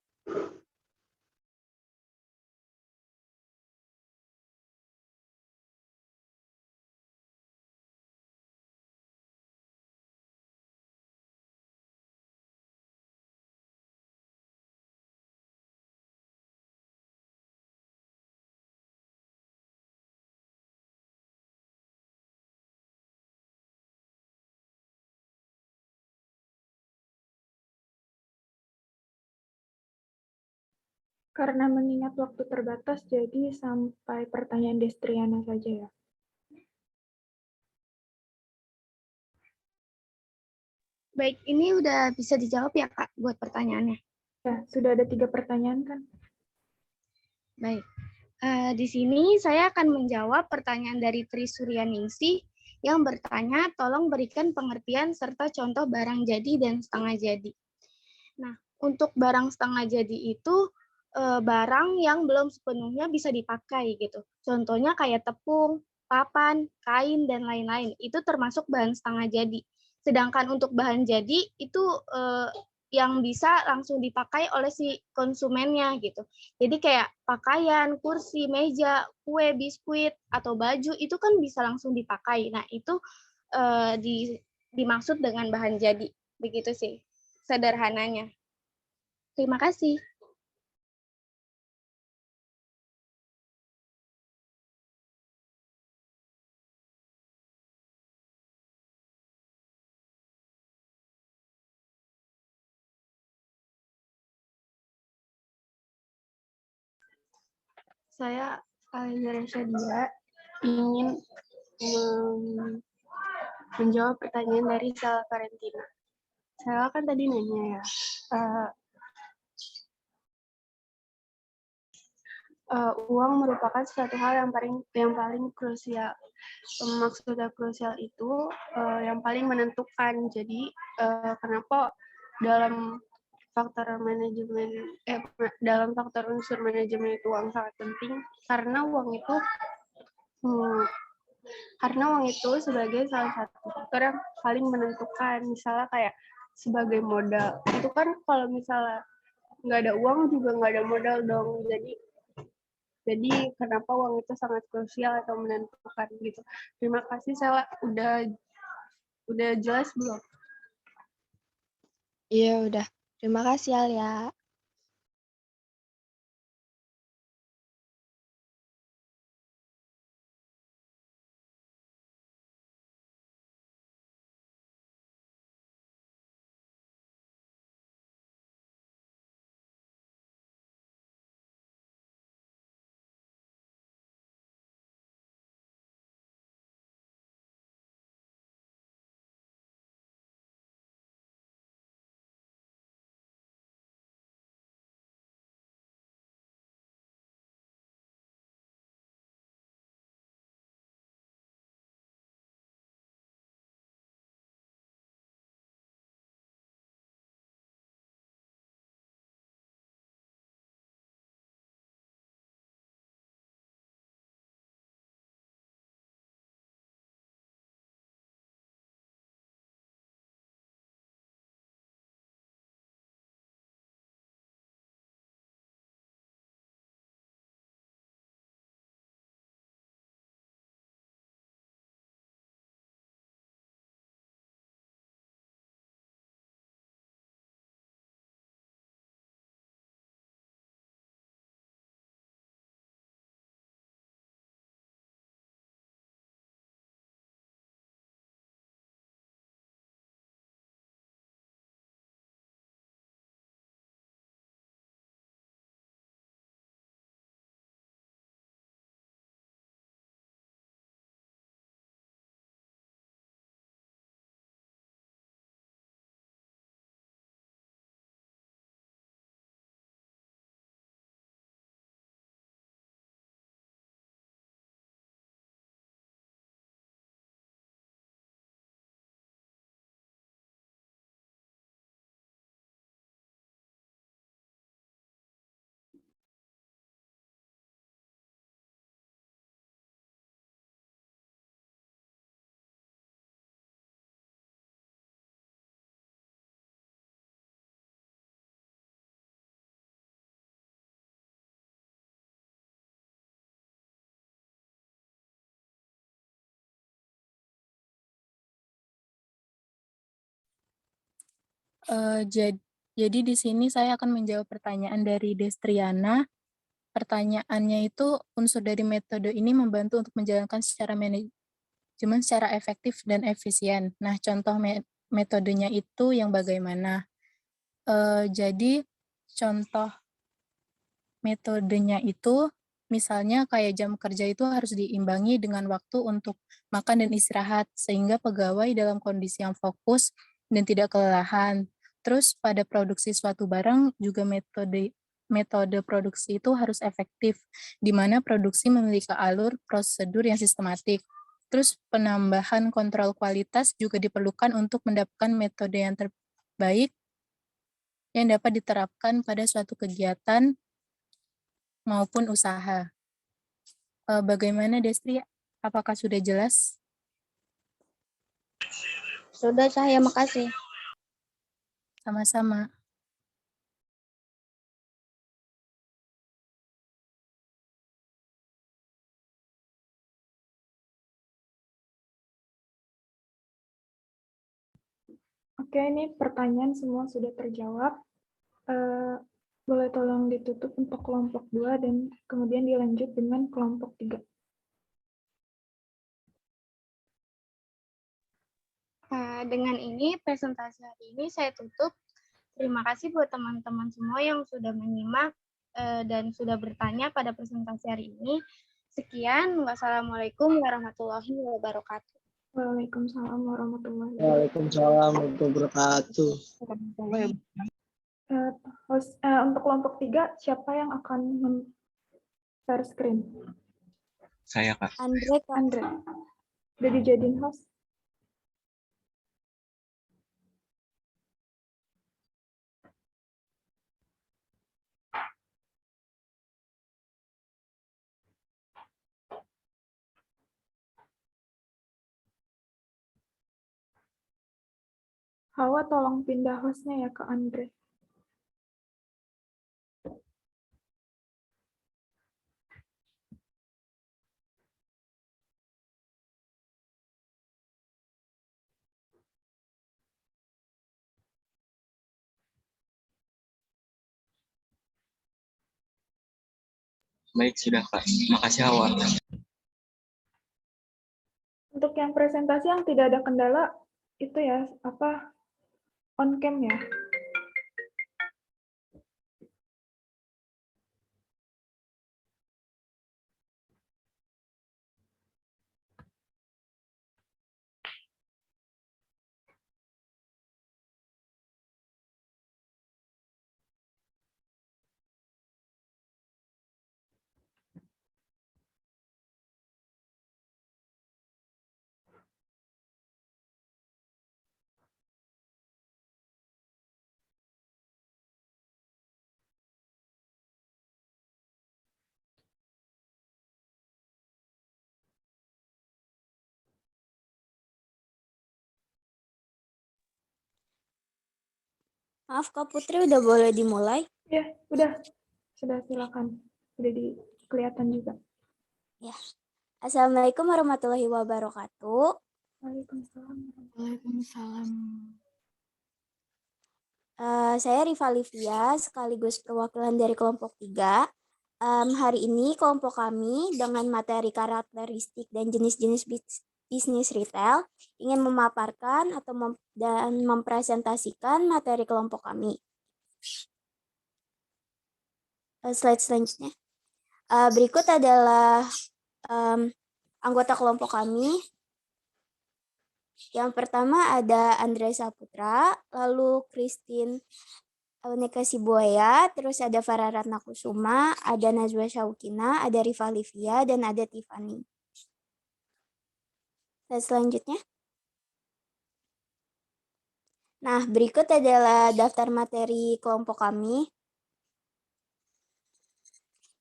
Karena mengingat waktu terbatas, jadi sampai pertanyaan Destriana saja ya. Baik, ini udah bisa dijawab ya, Kak, buat pertanyaannya? Ya, sudah ada 3 pertanyaan kan? Baik. Di sini saya akan menjawab pertanyaan dari Tri Suryaningsih yang bertanya, tolong berikan pengertian serta contoh barang jadi dan setengah jadi. Nah, untuk barang setengah jadi itu barang yang belum sepenuhnya bisa dipakai gitu. Contohnya kayak tepung, papan, kain, dan lain-lain. Itu termasuk bahan setengah jadi. Sedangkan untuk bahan jadi itu yang bisa langsung dipakai oleh si konsumennya gitu. Jadi kayak pakaian, kursi, meja, kue, biskuit, atau baju itu kan bisa langsung dipakai. Nah, itu dimaksud dengan bahan jadi. Begitu sih sederhananya. Terima kasih. Saya Aliazara Syadia ingin menjawab pertanyaan dari Sela Valentina. Sela kan tadi nanya ya, uang merupakan suatu hal yang paling krusial. Maksudnya krusial itu yang paling menentukan. Jadi kenapa dalam faktor manajemen dalam faktor unsur manajemen itu uang sangat penting karena uang itu sebagai salah satu faktor yang paling menentukan. Misalnya kayak sebagai modal itu kan kalau misalnya nggak ada uang juga nggak ada modal dong. Jadi kenapa uang itu sangat krusial atau menentukan gitu. Terima kasih Sela, udah jelas belum? Iya, udah. Terima kasih, Alia. Jadi di sini saya akan menjawab pertanyaan dari Destriana. Pertanyaannya itu, unsur dari metode ini membantu untuk menjalankan secara manajemen secara efektif dan efisien. Nah, contoh metodenya itu yang bagaimana? Jadi, contoh metodenya itu, misalnya kayak jam kerja itu harus diimbangi dengan waktu untuk makan dan istirahat, sehingga pegawai dalam kondisi yang fokus dan tidak kelelahan. Terus pada produksi suatu barang juga metode produksi itu harus efektif, di mana produksi memiliki alur prosedur yang sistematik. Terus penambahan kontrol kualitas juga diperlukan untuk mendapatkan metode yang terbaik yang dapat diterapkan pada suatu kegiatan maupun usaha. Bagaimana Destri? Apakah sudah jelas? Sudah, saya makasih. Sama-sama. Oke, ini pertanyaan semua sudah terjawab. Boleh tolong ditutup untuk kelompok 2 dan kemudian dilanjut dengan kelompok 3. Dengan ini presentasi hari ini saya tutup. Terima kasih buat teman-teman semua yang sudah menyimak dan sudah bertanya pada presentasi hari ini. Sekian, wassalamualaikum warahmatullahi wabarakatuh. Waalaikumsalam warahmatullahi wabarakatuh. Waalaikumsalam warahmatullahi wabarakatuh. Untuk kelompok 3, siapa yang akan share screen? Saya, Kak. Andre. Udah dijadiin host? Hawa, tolong pindah hostnya ya ke Andre. Baik, sudah, Kak. Makasih, Hawa. Untuk yang presentasi yang tidak ada kendala, itu ya, on cam ya. Maaf Kak Putri, udah boleh dimulai? Ya, udah. Sudah, silakan. Udah kelihatan juga. Ya. Assalamualaikum warahmatullahi wabarakatuh. Waalaikumsalam. Waalaikumsalam. Saya Rifa Livia, sekaligus perwakilan dari kelompok 3. Hari ini kelompok kami dengan materi karakteristik dan jenis-jenis bisnis retail ingin memaparkan atau dan mempresentasikan materi kelompok kami. Slide selanjutnya. Berikut adalah anggota kelompok kami. Yang pertama ada Andre Saputra, lalu Christine Nekasibuaya, terus ada Farah Ratnakusuma, ada Najwa Syaukina, ada Rifa Livia, dan ada Tiffany. Dan selanjutnya. Nah, berikut adalah daftar materi kelompok kami.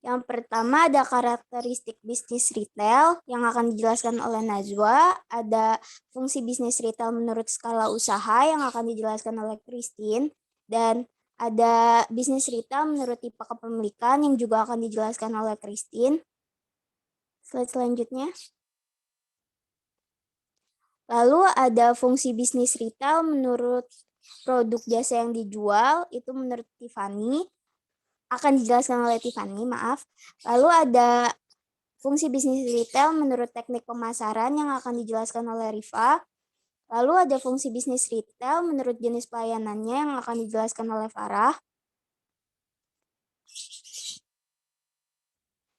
Yang pertama ada karakteristik bisnis retail yang akan dijelaskan oleh Najwa, ada fungsi bisnis retail menurut skala usaha yang akan dijelaskan oleh Christine, dan ada bisnis retail menurut tipe kepemilikan yang juga akan dijelaskan oleh Christine. Slide selanjutnya. Lalu ada fungsi bisnis retail menurut produk jasa yang dijual, itu menurut Tiffany. Akan dijelaskan oleh Tiffany, maaf. Lalu ada fungsi bisnis retail menurut teknik pemasaran yang akan dijelaskan oleh Rifa. Lalu ada fungsi bisnis retail menurut jenis pelayanannya yang akan dijelaskan oleh Farah.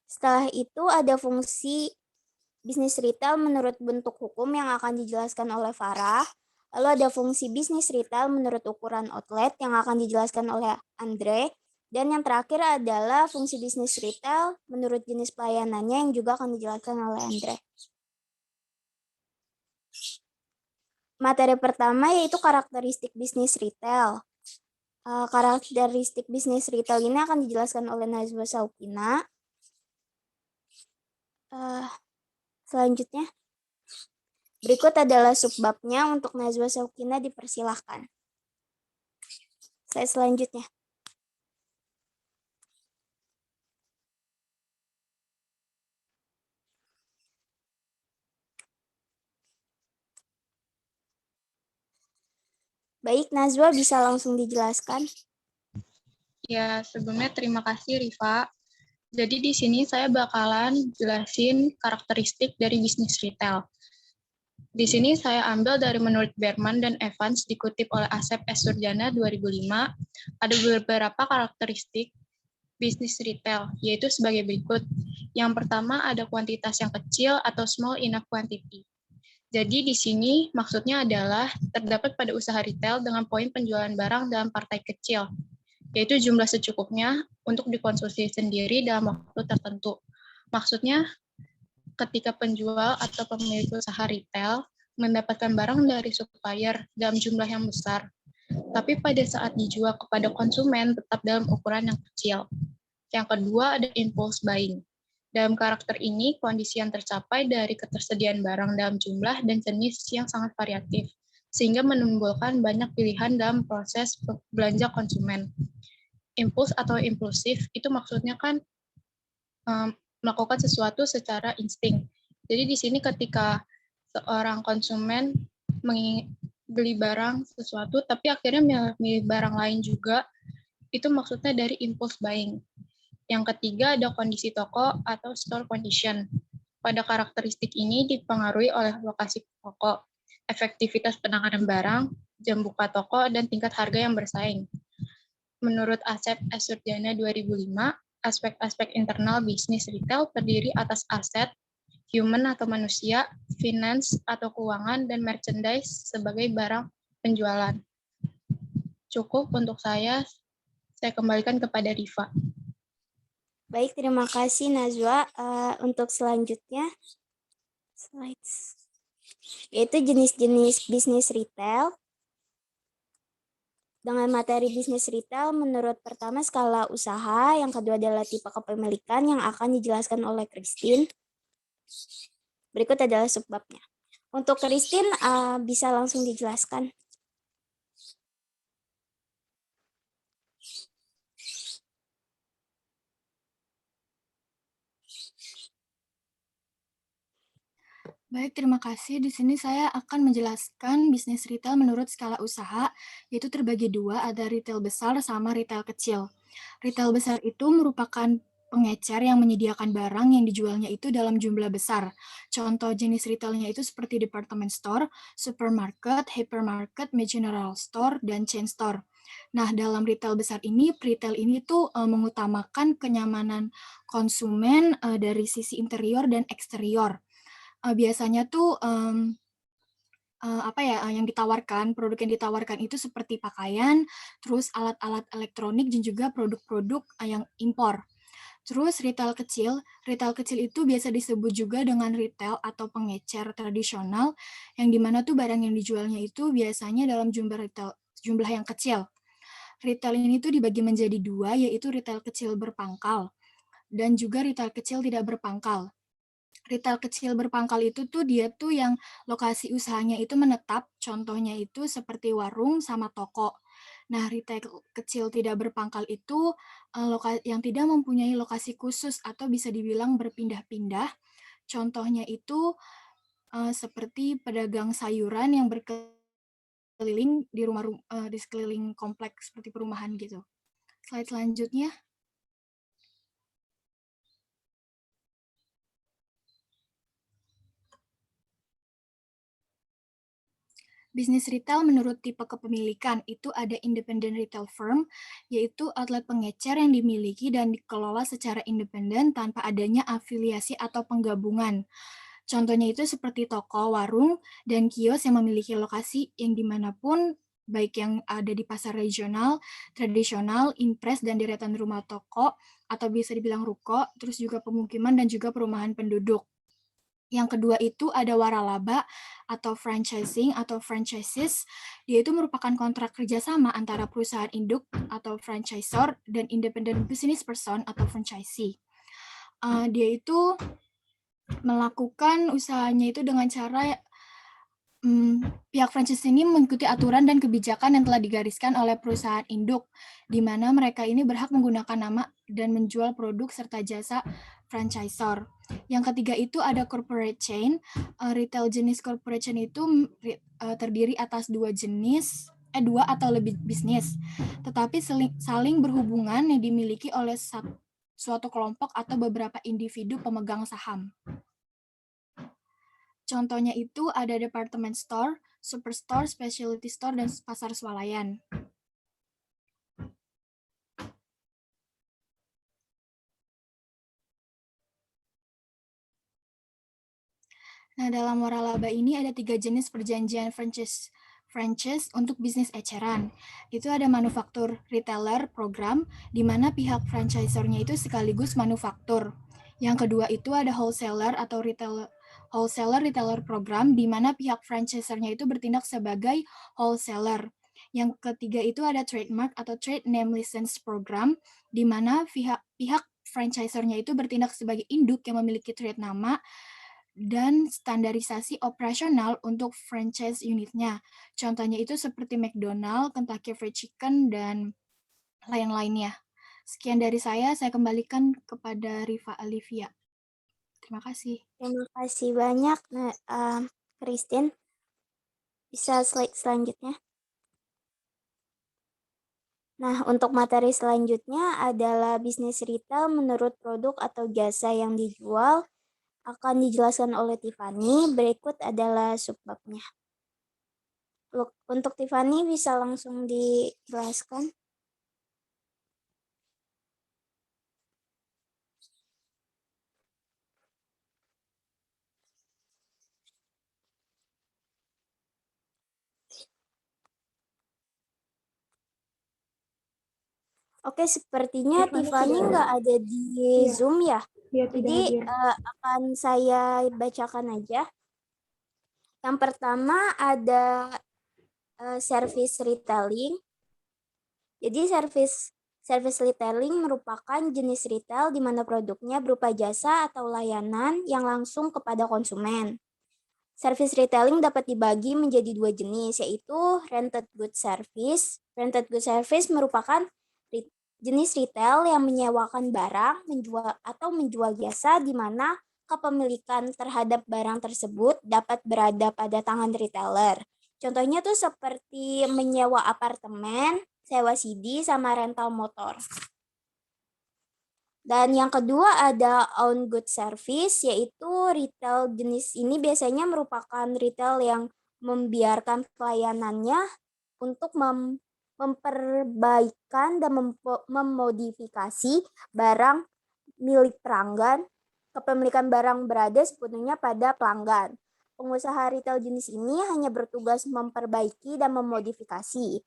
Setelah itu ada fungsi bisnis retail menurut bentuk hukum yang akan dijelaskan oleh Farah. Lalu ada fungsi bisnis retail menurut ukuran outlet yang akan dijelaskan oleh Andre. Dan yang terakhir adalah fungsi bisnis retail menurut jenis pelayanannya yang juga akan dijelaskan oleh Andre. Materi pertama yaitu karakteristik bisnis retail. Karakteristik bisnis retail ini akan dijelaskan oleh Najwa Syaukina. Selanjutnya, berikut adalah subbabnya untuk Najwa Syaukina, dipersilahkan. Selanjutnya. Baik, Najwa bisa langsung dijelaskan. Ya, sebelumnya terima kasih Rifa. Jadi di sini saya bakalan jelasin karakteristik dari bisnis retail. Di sini saya ambil dari menurut Berman dan Evans dikutip oleh Asep S. Surjana 2005. Ada beberapa karakteristik bisnis retail, yaitu sebagai berikut. Yang pertama ada kuantitas yang kecil atau small enough quantity. Jadi di sini maksudnya adalah terdapat pada usaha retail dengan poin penjualan barang dalam partai kecil, yaitu jumlah secukupnya untuk dikonsumsi sendiri dalam waktu tertentu. Maksudnya ketika penjual atau pemilik usaha retail mendapatkan barang dari supplier dalam jumlah yang besar, tapi pada saat dijual kepada konsumen tetap dalam ukuran yang kecil. Yang kedua ada impulse buying. Dalam karakter ini, kondisi yang tercapai dari ketersediaan barang dalam jumlah dan jenis yang sangat variatif, sehingga menimbulkan banyak pilihan dalam proses belanja konsumen. Impuls atau impulsif itu maksudnya kan melakukan sesuatu secara insting. Jadi di sini ketika seorang konsumen beli barang sesuatu, tapi akhirnya milih barang lain juga, itu maksudnya dari impulse buying. Yang ketiga ada kondisi toko atau store condition. Pada karakteristik ini dipengaruhi oleh lokasi toko, efektivitas penanganan barang, jam buka toko, dan tingkat harga yang bersaing. Menurut Asep Asurdana 2005, aspek-aspek internal bisnis retail terdiri atas aset, human atau manusia, finance atau keuangan, dan merchandise sebagai barang penjualan. Cukup untuk saya kembalikan kepada Rifa. Baik, terima kasih Najwa. Untuk selanjutnya, slides, yaitu jenis-jenis bisnis retail. Dengan materi bisnis retail, menurut pertama skala usaha, yang kedua adalah tipe kepemilikan yang akan dijelaskan oleh Christine. Berikut adalah subbabnya. Untuk Christine, bisa langsung dijelaskan. Baik, terima kasih. Di sini saya akan menjelaskan bisnis retail menurut skala usaha, yaitu terbagi dua, ada retail besar sama retail kecil. Retail besar itu merupakan pengecer yang menyediakan barang yang dijualnya itu dalam jumlah besar. Contoh jenis retailnya itu seperti department store, supermarket, hypermarket, general store, dan chain store. Nah, dalam retail besar ini, retail ini tuh mengutamakan kenyamanan konsumen dari sisi interior dan eksterior. Biasanya tuh yang ditawarkan, produk yang ditawarkan itu seperti pakaian, terus alat-alat elektronik dan juga produk-produk yang impor. Terus retail kecil itu biasa disebut juga dengan retail atau pengecer tradisional, yang dimana tuh barang yang dijualnya itu biasanya dalam jumlah yang kecil. Retail ini tuh dibagi menjadi dua, yaitu retail kecil berpangkal dan juga retail kecil tidak berpangkal. Retail kecil berpangkal itu tuh dia tuh yang lokasi usahanya itu menetap, contohnya itu seperti warung sama toko. Nah, retail kecil tidak berpangkal itu yang tidak mempunyai lokasi khusus atau bisa dibilang berpindah-pindah. Contohnya itu seperti pedagang sayuran yang berkeliling di sekeliling kompleks seperti perumahan gitu. Slide selanjutnya. Bisnis retail menurut tipe kepemilikan itu ada independent retail firm, yaitu outlet pengecer yang dimiliki dan dikelola secara independen tanpa adanya afiliasi atau penggabungan. Contohnya itu seperti toko, warung, dan kios yang memiliki lokasi yang dimanapun, baik yang ada di pasar regional, tradisional, impres, dan deretan rumah toko, atau bisa dibilang ruko, terus juga pemukiman dan juga perumahan penduduk. Yang kedua itu ada waralaba atau franchising atau franchises. Dia itu merupakan kontrak kerjasama antara perusahaan induk atau franchisor dan independent business person atau franchisee. Dia itu melakukan usahanya itu dengan cara pihak franchise ini mengikuti aturan dan kebijakan yang telah digariskan oleh perusahaan induk, di mana mereka ini berhak menggunakan nama dan menjual produk serta jasa franchisor. Yang ketiga itu ada corporate chain. Retail jenis corporate chain itu terdiri atas dua atau lebih bisnis, tetapi saling berhubungan yang dimiliki oleh suatu kelompok atau beberapa individu pemegang saham. Contohnya itu ada department store, superstore, specialty store, dan pasar swalayan. Nah, dalam waralaba ini ada 3 jenis perjanjian franchise untuk bisnis eceran. Itu ada manufaktur retailer program, di mana pihak franchisornya itu sekaligus manufaktur. Yang kedua itu ada wholesaler atau retailer program, di mana pihak franchisernya itu bertindak sebagai wholesaler. Yang ketiga itu ada trademark atau trade name license program, di mana pihak franchisernya itu bertindak sebagai induk yang memiliki trade nama dan standarisasi operasional untuk franchise unitnya. Contohnya itu seperti McDonald, Kentucky Fried Chicken, dan lain-lainnya. Sekian dari saya kembalikan kepada Rifa Alivia. Terima kasih. Terima kasih banyak, Christine. Bisa slide selanjutnya. Nah, untuk materi selanjutnya adalah bisnis retail menurut produk atau jasa yang dijual. Akan dijelaskan oleh Tiffany. Berikut adalah subbabnya. Untuk Tiffany bisa langsung dijelaskan. Oke, sepertinya Tiffany nggak ada di Zoom ya. Jadi akan saya bacakan aja. Yang pertama ada service retailing. Jadi service retailing merupakan jenis retail di mana produknya berupa jasa atau layanan yang langsung kepada konsumen. Service retailing dapat dibagi menjadi 2 jenis, yaitu rented goods service. Rented goods service merupakan jenis retail yang menyewakan barang, menjual jasa di mana kepemilikan terhadap barang tersebut dapat berada pada tangan retailer. Contohnya tuh seperti menyewa apartemen, sewa CD, sama rental motor. Dan yang kedua ada own good service, yaitu retail jenis ini biasanya merupakan retail yang membiarkan pelayanannya untuk memperbaikan dan memodifikasi barang milik pelanggan. Kepemilikan barang berada sepenuhnya pada pelanggan. Pengusaha retail jenis ini hanya bertugas memperbaiki dan memodifikasi.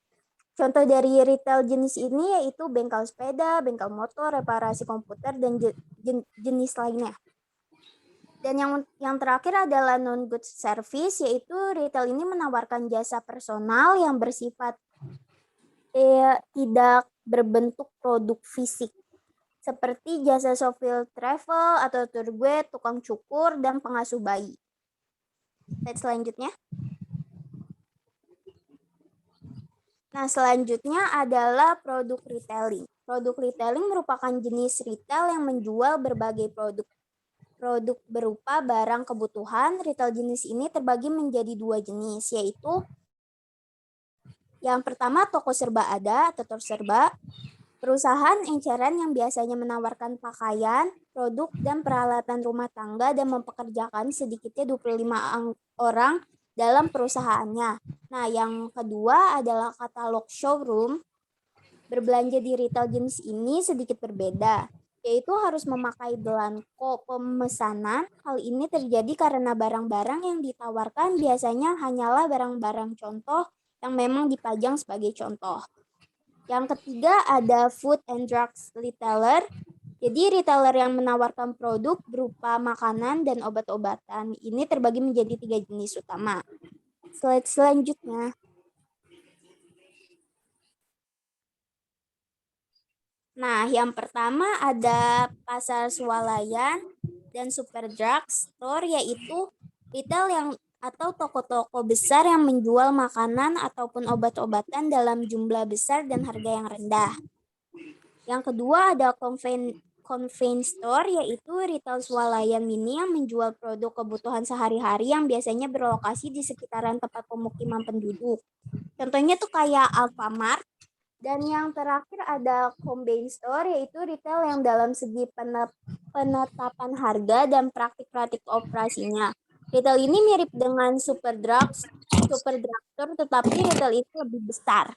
Contoh dari retail jenis ini yaitu bengkel sepeda, bengkel motor, reparasi komputer, dan jenis lainnya. Dan yang terakhir adalah non-good service, yaitu retail ini menawarkan jasa personal yang bersifat tidak berbentuk produk fisik, seperti jasa sopir travel atau tour guide, tukang cukur, dan pengasuh bayi. Slide selanjutnya. Nah, selanjutnya adalah produk retailing. Produk retailing merupakan jenis retail yang menjual berbagai produk berupa barang kebutuhan. Retail jenis ini terbagi menjadi 2 jenis, yaitu yang pertama toko serba ada atau toko serba. Perusahaan eceran yang biasanya menawarkan pakaian, produk, dan peralatan rumah tangga dan mempekerjakan sedikitnya 25 orang dalam perusahaannya. Nah, yang kedua adalah katalog showroom. Berbelanja di retail jenis ini sedikit berbeda, yaitu harus memakai belangko pemesanan. Hal ini terjadi karena barang-barang yang ditawarkan biasanya hanyalah barang-barang contoh yang memang dipajang sebagai contoh. Yang ketiga ada food and drugs retailer. Jadi retailer yang menawarkan produk berupa makanan dan obat-obatan. Ini terbagi menjadi 3 jenis utama. Slide selanjutnya. Nah, yang pertama ada pasar swalayan dan super drugstore, yaitu retail yang atau toko-toko besar yang menjual makanan ataupun obat-obatan dalam jumlah besar dan harga yang rendah. Yang kedua ada convenience store, yaitu retail swalayan mini yang menjual produk kebutuhan sehari-hari yang biasanya berlokasi di sekitaran tempat pemukiman penduduk. Contohnya tuh kayak Alfamart. Dan yang terakhir ada convenience store, yaitu retail yang dalam segi penetapan harga dan praktik-praktik operasinya. Retail ini mirip dengan super drugstore, tetapi retail itu lebih besar.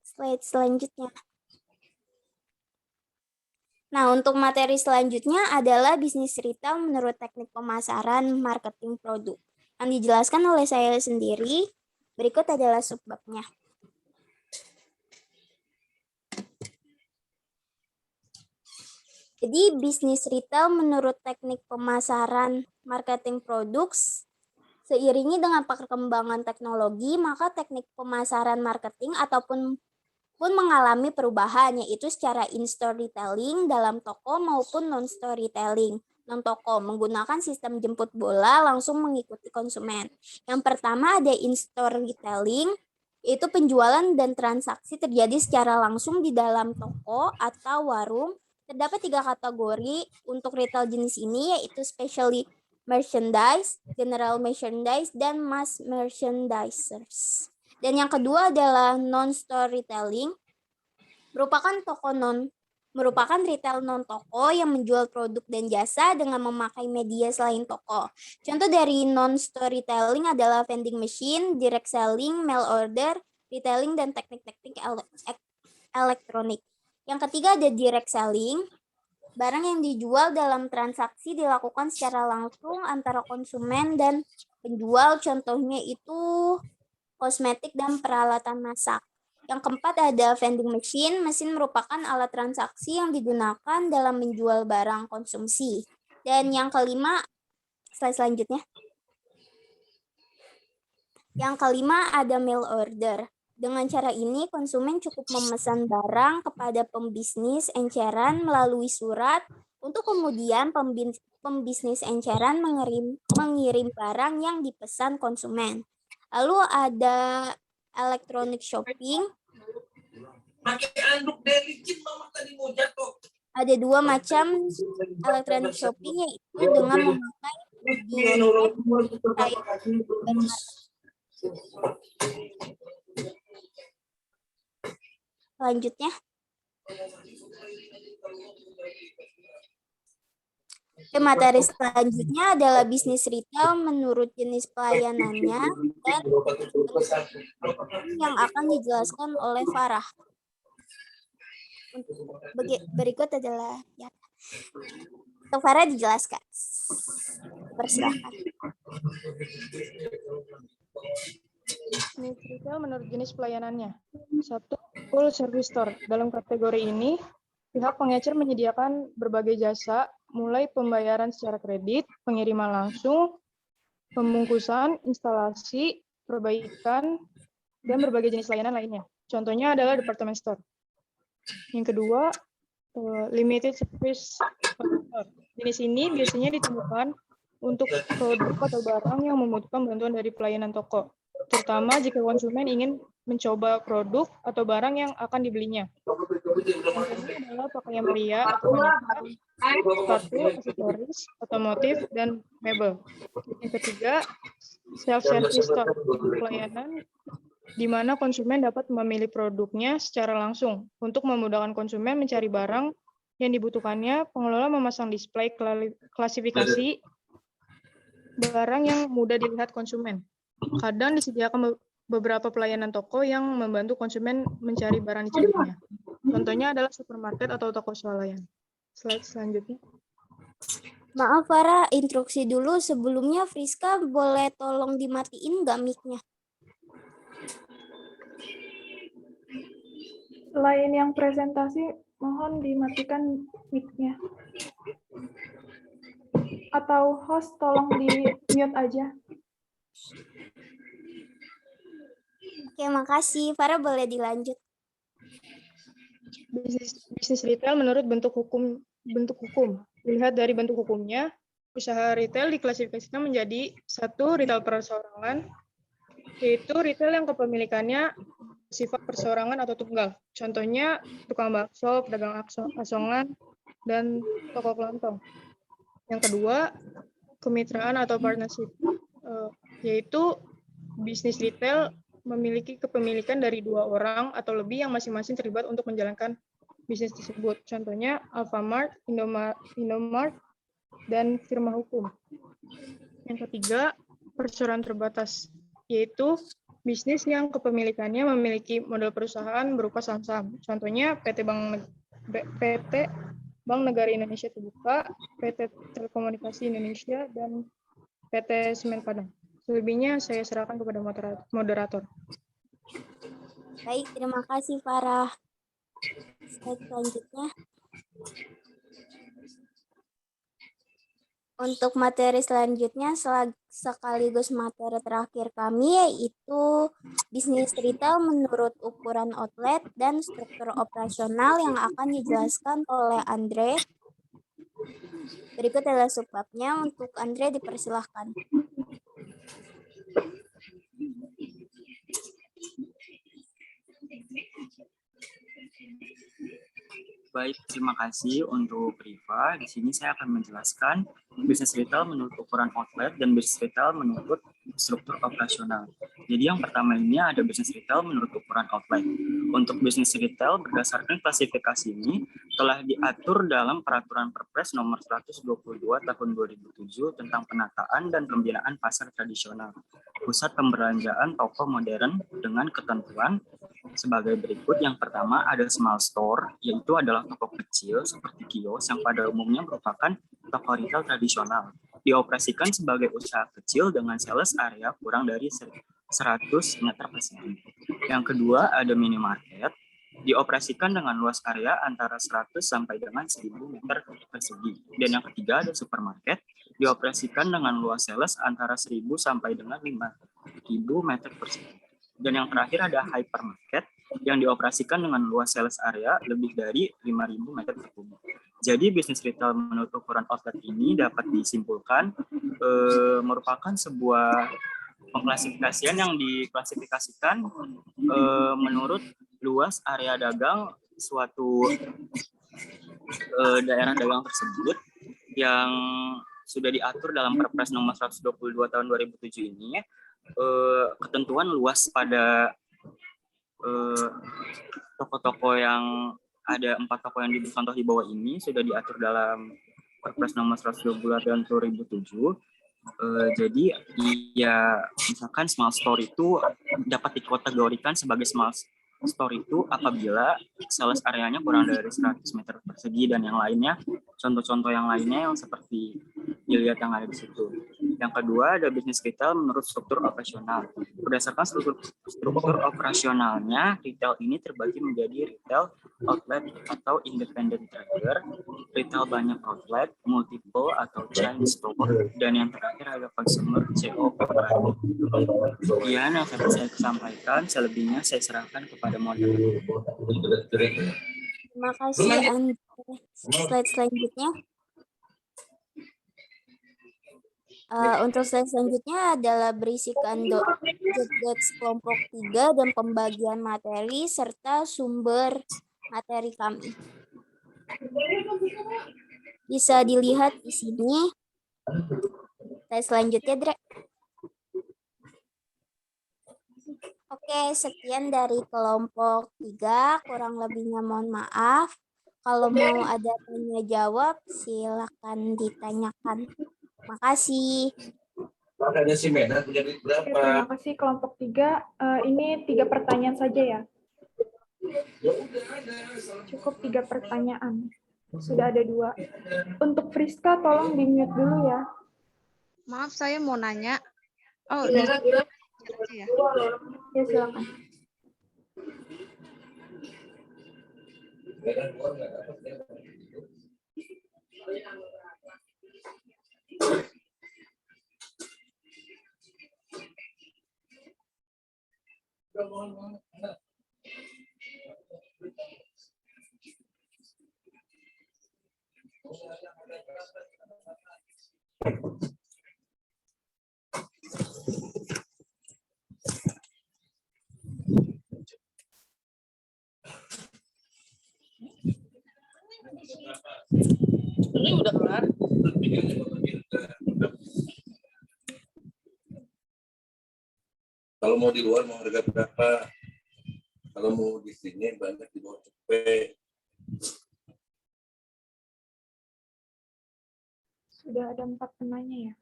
Slide selanjutnya. Nah, untuk materi selanjutnya adalah bisnis retail menurut teknik pemasaran marketing produk. Yang dijelaskan oleh saya sendiri, berikut adalah subbabnya. Jadi, bisnis retail menurut teknik pemasaran marketing produk, seiringi dengan perkembangan teknologi, maka teknik pemasaran marketing ataupun mengalami perubahan, yaitu secara in-store retailing dalam toko maupun non-store retailing. Non-toko menggunakan sistem jemput bola langsung mengikuti konsumen. Yang pertama ada in-store retailing, yaitu penjualan dan transaksi terjadi secara langsung di dalam toko atau warung. Terdapat 3 kategori untuk retail jenis ini, yaitu specialty merchandise, general merchandise, dan mass merchandisers. Dan yang kedua adalah non-store retailing, merupakan retail non-toko yang menjual produk dan jasa dengan memakai media selain toko. Contoh dari non-store retailing adalah vending machine, direct selling, mail order, retailing, dan teknik-teknik elektronik. Yang ketiga ada direct selling, barang yang dijual dalam transaksi dilakukan secara langsung antara konsumen dan penjual, contohnya itu kosmetik dan peralatan masak. Yang keempat ada vending machine, mesin merupakan alat transaksi yang digunakan dalam menjual barang konsumsi. Dan yang kelima, slide selanjutnya. Yang kelima ada mail order. Dengan cara ini, konsumen cukup memesan barang kepada pembisnis enceran melalui surat, untuk kemudian pembisnis enceran mengirim barang yang dipesan konsumen. Lalu ada electronic shopping. Ada 2 macam electronic shopping, yaitu dengan memakai Selanjutnya, materi selanjutnya adalah bisnis retail menurut jenis pelayanannya dan yang akan dijelaskan oleh Farah. Berikut adalah untuk Farah dijelaskan. Persilakan. Bisnis retail menurut jenis pelayanannya. 1. Full service store. Dalam kategori ini, pihak pengecer menyediakan berbagai jasa, mulai pembayaran secara kredit, pengiriman langsung, pembungkusan, instalasi, perbaikan, dan berbagai jenis layanan lainnya. Contohnya adalah department store. Yang kedua, limited service store. Jenis ini biasanya ditemukan untuk produk atau barang yang membutuhkan bantuan dari pelayanan toko, terutama jika konsumen ingin mencoba produk atau barang yang akan dibelinya. Contohnya adalah pakaian pria, sepatu, aksesoris, otomotif, dan mebel. Yang ketiga, self-service store, pelayanan di mana konsumen dapat memilih produknya secara langsung. Untuk memudahkan konsumen mencari barang yang dibutuhkannya, pengelola memasang display klasifikasi barang yang mudah dilihat konsumen. Kadang disediakan beberapa pelayanan toko yang membantu konsumen mencari barang dicarinya. Contohnya adalah supermarket atau toko swalayan. Slide selanjutnya. Maaf Farah, instruksi dulu. Sebelumnya Friska boleh tolong dimatiin nggak mic-nya? Selain yang presentasi, mohon dimatikan mic-nya. Atau host tolong di-mute aja. Oke, makasih. Farah boleh dilanjut. Bisnis retail menurut bentuk hukum. Dilihat dari bentuk hukumnya, usaha retail diklasifikasikan menjadi 1. Retail perseorangan, yaitu retail yang kepemilikannya sifat perseorangan atau tunggal. Contohnya tukang bakso, pedagang asongan, dan toko kelontong. Yang kedua, kemitraan atau partnership, yaitu bisnis retail memiliki kepemilikan dari 2 orang atau lebih yang masing-masing terlibat untuk menjalankan bisnis tersebut. Contohnya Alfamart, Indomart, dan firma hukum. Yang ketiga, perseroan terbatas, yaitu bisnis yang kepemilikannya memiliki modal perusahaan berupa saham-saham. Contohnya PT Bank Negara Indonesia Terbuka, PT Telekomunikasi Indonesia, dan PT Semen Padang. Selebihnya saya serahkan kepada moderator. Baik, terima kasih Farah. Slide selanjutnya. Untuk materi selanjutnya sekaligus materi terakhir kami yaitu bisnis retail menurut ukuran outlet dan struktur operasional yang akan dijelaskan oleh Andre. Berikut adalah subbabnya. Untuk Andre dipersilahkan. Baik, terima kasih untuk Riva. Di sini saya akan menjelaskan bisnis retail menurut ukuran outlet dan bisnis retail menurut struktur operasional. Jadi yang pertama ini ada bisnis retail menurut ukuran outlet. Untuk bisnis retail berdasarkan klasifikasi ini telah diatur dalam Peraturan Perpres Nomor 122 Tahun 2007 tentang penataan dan pembinaan pasar tradisional, pusat pembelanjaan toko modern dengan ketentuan sebagai berikut. Yang pertama ada small store, yaitu adalah toko kecil seperti kios yang pada umumnya merupakan toko retail tradisional. Dioperasikan sebagai usaha kecil dengan sales area kurang dari 100 meter persegi. Yang kedua ada minimarket, dioperasikan dengan luas area antara 100 sampai dengan 1000 meter persegi. Dan yang ketiga ada supermarket, dioperasikan dengan luas sales antara 1000 sampai dengan 5000 meter persegi. Dan yang terakhir ada hypermarket yang dioperasikan dengan luas sales area lebih dari 5.000 meter persegi. Jadi bisnis retail menurut ukuran outlet ini dapat disimpulkan merupakan sebuah pengklasifikasian yang diklasifikasikan menurut luas area dagang suatu daerah dagang tersebut yang sudah diatur dalam Perpres Nomor 122 Tahun 2007 ini. Ketentuan luas pada toko-toko yang ada 4 toko yang dicontoh di bawah ini sudah diatur dalam Perpres Nomor 122 Tahun 2007. Jadi ya misalkan small store itu dapat dikategorikan sebagai small store itu apabila sales areanya kurang dari 100 meter persegi dan yang lainnya, contoh-contoh yang lainnya yang seperti dilihat yang ada di situ. Yang kedua ada bisnis retail menurut struktur operasional. Berdasarkan struktur operasionalnya, retail ini terbagi menjadi retail outlet atau independent trader, retail banyak outlet, multiple atau chain store, dan yang terakhir ada consumer CO. Sekian yang dapat saya sampaikan, selebihnya saya serahkan kepada moderator. Terima kasih Andre. Slide selanjutnya. Untuk slide selanjutnya adalah berisikan job kelompok 3 dan pembagian materi serta sumber materi kami. Bisa dilihat di sini. Slide selanjutnya, Dre. Oke, sekian dari kelompok 3. Kurang lebihnya mohon maaf. Kalau mau ada tanya jawab, silakan ditanyakan. Makasih. Ada si Mena punya duit berapa? Terima kasih kelompok 3. Ini 3 pertanyaan saja ya. Cukup 3 pertanyaan. Sudah ada 2. Untuk Friska tolong di-mute dulu ya. Maaf, saya mau nanya. Oh, Ya, ya. Ya, silakan. Ini udah kelar. Kalau mau di luar mau harga berapa? Kalau mau di sini banyak di bawah cepet. Sudah ada 4 penanya ya.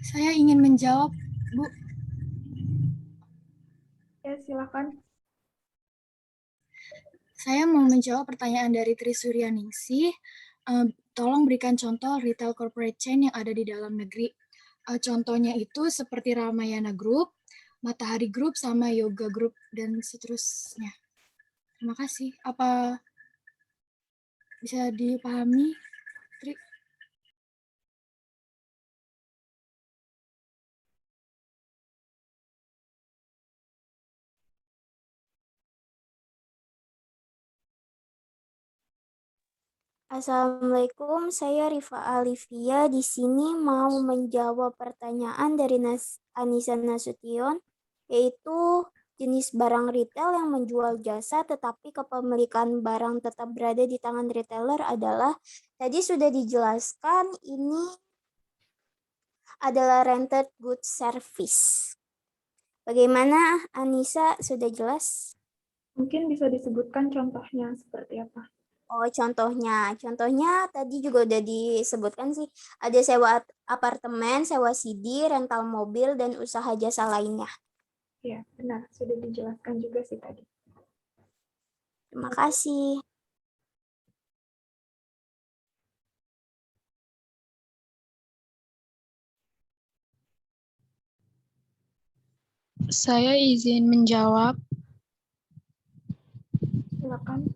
Saya ingin menjawab, Bu. Ya, silakan. Saya mau menjawab pertanyaan dari Tri Suryaningsih. Tolong berikan contoh retail corporate chain yang ada di dalam negeri. Contohnya itu seperti Ramayana Group, Matahari Group, sama Yoga Group, dan seterusnya. Terima kasih. Apa bisa dipahami, Tri? Assalamualaikum, saya Rifa Alivia. Di sini mau menjawab pertanyaan dari Anissa Nasution, yaitu jenis barang retail yang menjual jasa tetapi kepemilikan barang tetap berada di tangan retailer adalah, tadi sudah dijelaskan, ini adalah rented goods service. Bagaimana, Anissa, sudah jelas? Mungkin bisa disebutkan contohnya seperti apa? Oh, contohnya tadi juga udah disebutkan sih. Ada sewa apartemen, sewa CD, rental mobil, dan usaha jasa lainnya. Ya, benar. Sudah dijelaskan juga sih tadi. Terima kasih. Saya izin menjawab. Silakan.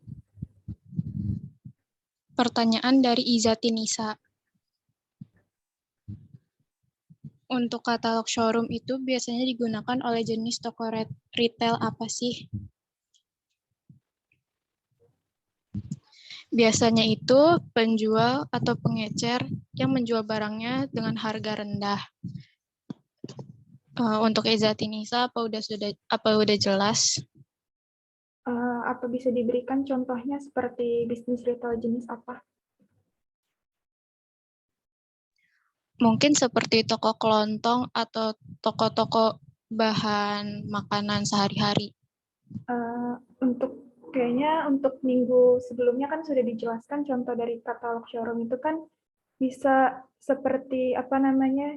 Pertanyaan dari Izati Nisa. Untuk katalog showroom itu biasanya digunakan oleh jenis toko retail apa sih? Biasanya itu penjual atau pengecer yang menjual barangnya dengan harga rendah. Untuk Izati Nisa apa udah jelas? Apa bisa diberikan contohnya seperti bisnis retail jenis apa? Mungkin seperti toko kelontong atau toko-toko bahan makanan sehari-hari. Kayaknya untuk minggu sebelumnya kan sudah dijelaskan contoh dari katalog showroom itu kan bisa seperti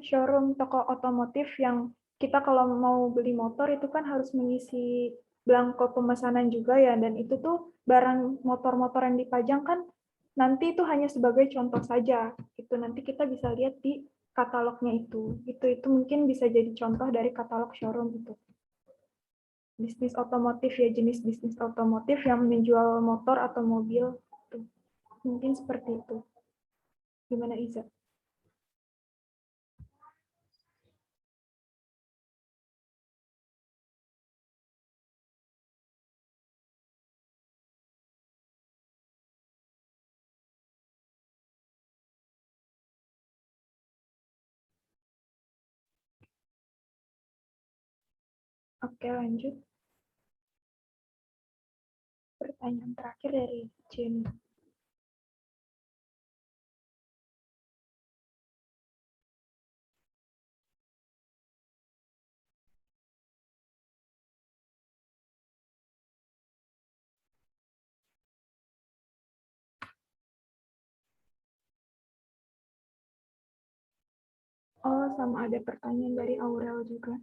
showroom toko otomotif yang kita kalau mau beli motor itu kan harus mengisi belangko pemesanan juga ya, dan itu tuh barang motor-motor yang dipajang kan nanti itu hanya sebagai contoh saja. Itu nanti kita bisa lihat di katalognya itu. Itu mungkin bisa jadi contoh dari katalog showroom itu. Bisnis otomotif ya, jenis bisnis otomotif yang menjual motor atau mobil. Mungkin seperti itu. Gimana Iza? Oke, lanjut. Pertanyaan terakhir dari Jenny. Oh, sama ada pertanyaan dari Aurel juga.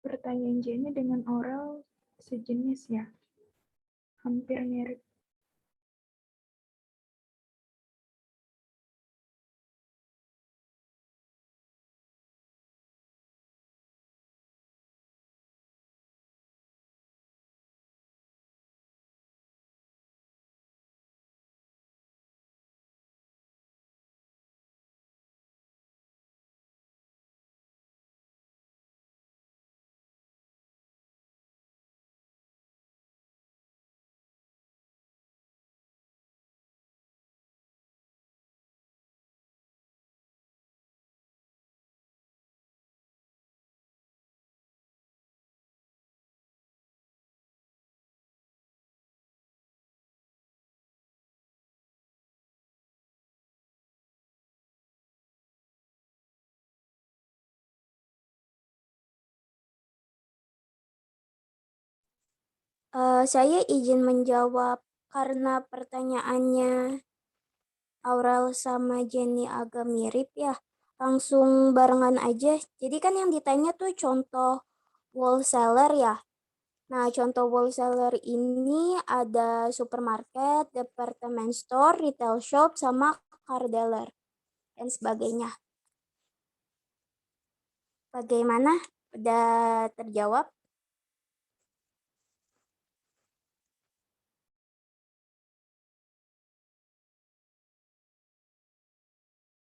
Pertanyaan Jenny dengan Aurel sejenis ya. Hampir mirip. Saya izin menjawab karena pertanyaannya Aurel sama Jenny agak mirip ya. Langsung barengan aja. Jadi kan yang ditanya tuh contoh wholesaler ya. Nah, contoh wholesaler ini ada supermarket, department store, retail shop, sama car dealer, dan sebagainya. Bagaimana? Udah terjawab?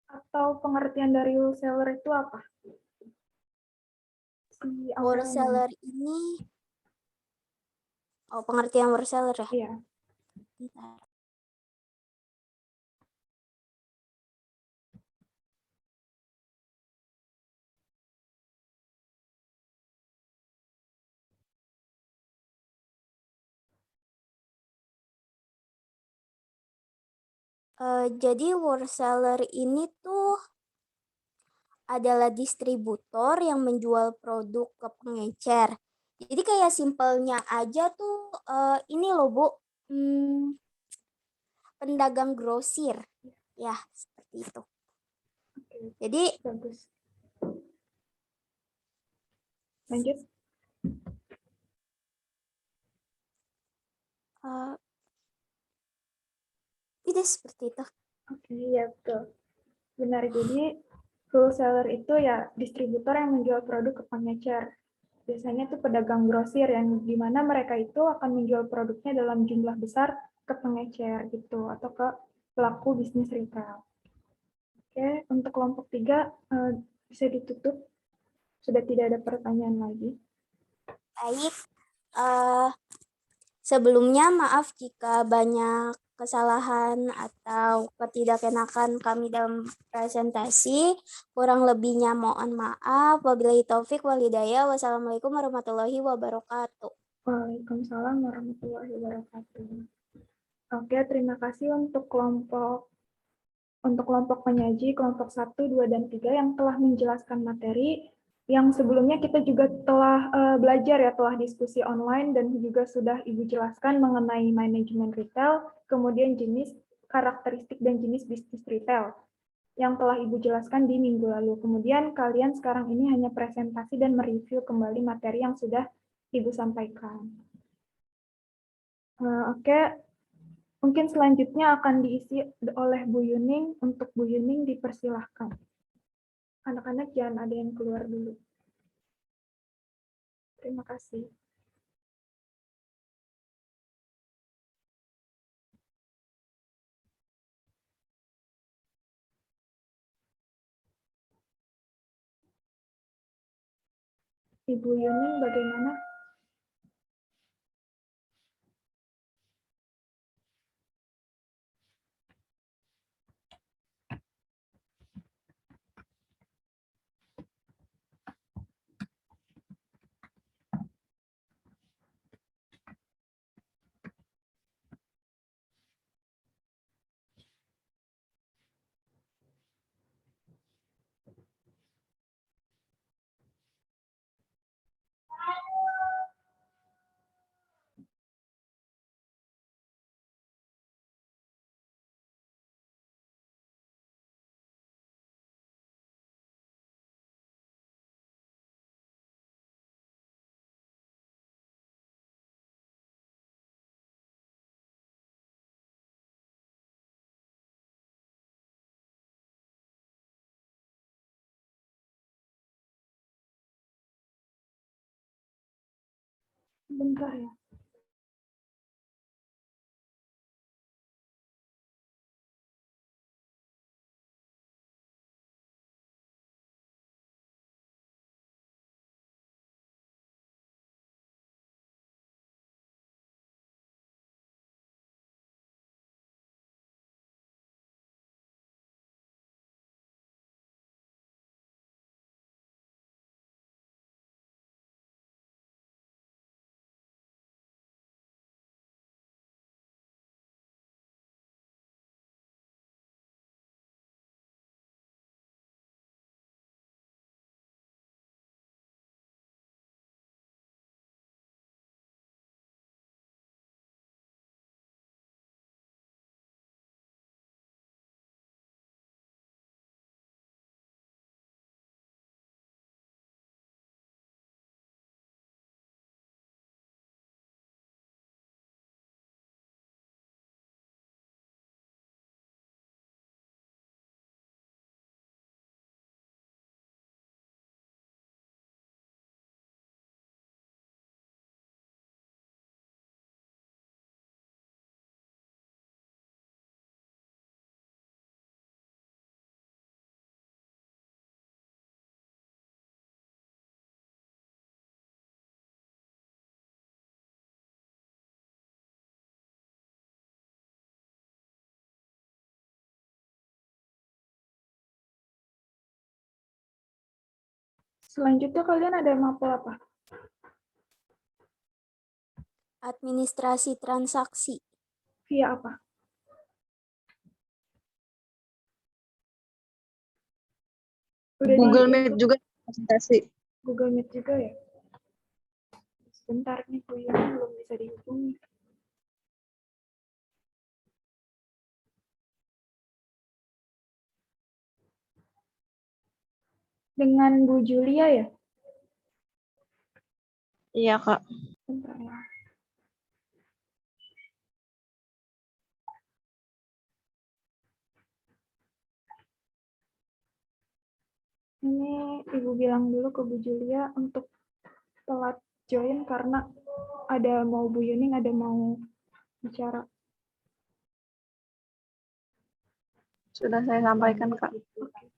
Atau pengertian dari wholesaler itu apa? Wholesaler ini, pengertian wholesaler ya? Iya. Bentar. Jadi wholesaler ini tuh adalah distributor yang menjual produk ke pengecer. Jadi kayak simpelnya aja tuh ini loh Bu, pedagang grosir. Ya, seperti itu. Jadi bagus. Lanjut. Tidak seperti itu. Oke, ya betul. Benar, jadi wholesaler itu ya distributor yang menjual produk ke pengecer. Biasanya itu pedagang grosir yang dimana mereka itu akan menjual produknya dalam jumlah besar ke pengecer gitu atau ke pelaku bisnis retail. Oke, untuk kelompok 3 bisa ditutup. Sudah tidak ada pertanyaan lagi. Baik. Sebelumnya maaf jika banyak kesalahan atau ketidakenakan kami dalam presentasi. Kurang lebihnya mohon maaf. Wabillahi taufik walhidayah. Wassalamualaikum warahmatullahi wabarakatuh. Waalaikumsalam warahmatullahi wabarakatuh. Oke, terima kasih untuk kelompok penyaji, kelompok 1, 2, dan 3 yang telah menjelaskan materi yang sebelumnya kita juga telah belajar ya, telah diskusi online dan juga sudah Ibu jelaskan mengenai manajemen retail, kemudian jenis, karakteristik, dan jenis bisnis retail yang telah Ibu jelaskan di minggu lalu. Kemudian kalian sekarang ini hanya presentasi dan mereview kembali materi yang sudah Ibu sampaikan. Oke. Mungkin selanjutnya akan diisi oleh Bu Yuning. Untuk Bu Yuning dipersilahkan. Anak-anak jangan ada yang keluar dulu. Terima kasih. Ibu Yuning bagaimana? Bentar ya. Selanjutnya kalian ada mapel apa? Administrasi transaksi. Via apa? Google Meet juga presentasi. Google Meet juga ya? Sebentar nih, Bu Yuni belum bisa dihubungi. Dengan Bu Julia ya? Iya, Kak. Bentar ya. Ini Ibu bilang dulu ke Bu Julia untuk telat join karena ada mau Bu Yuning, ada mau bicara. Sudah saya sampaikan, Kak. Oke.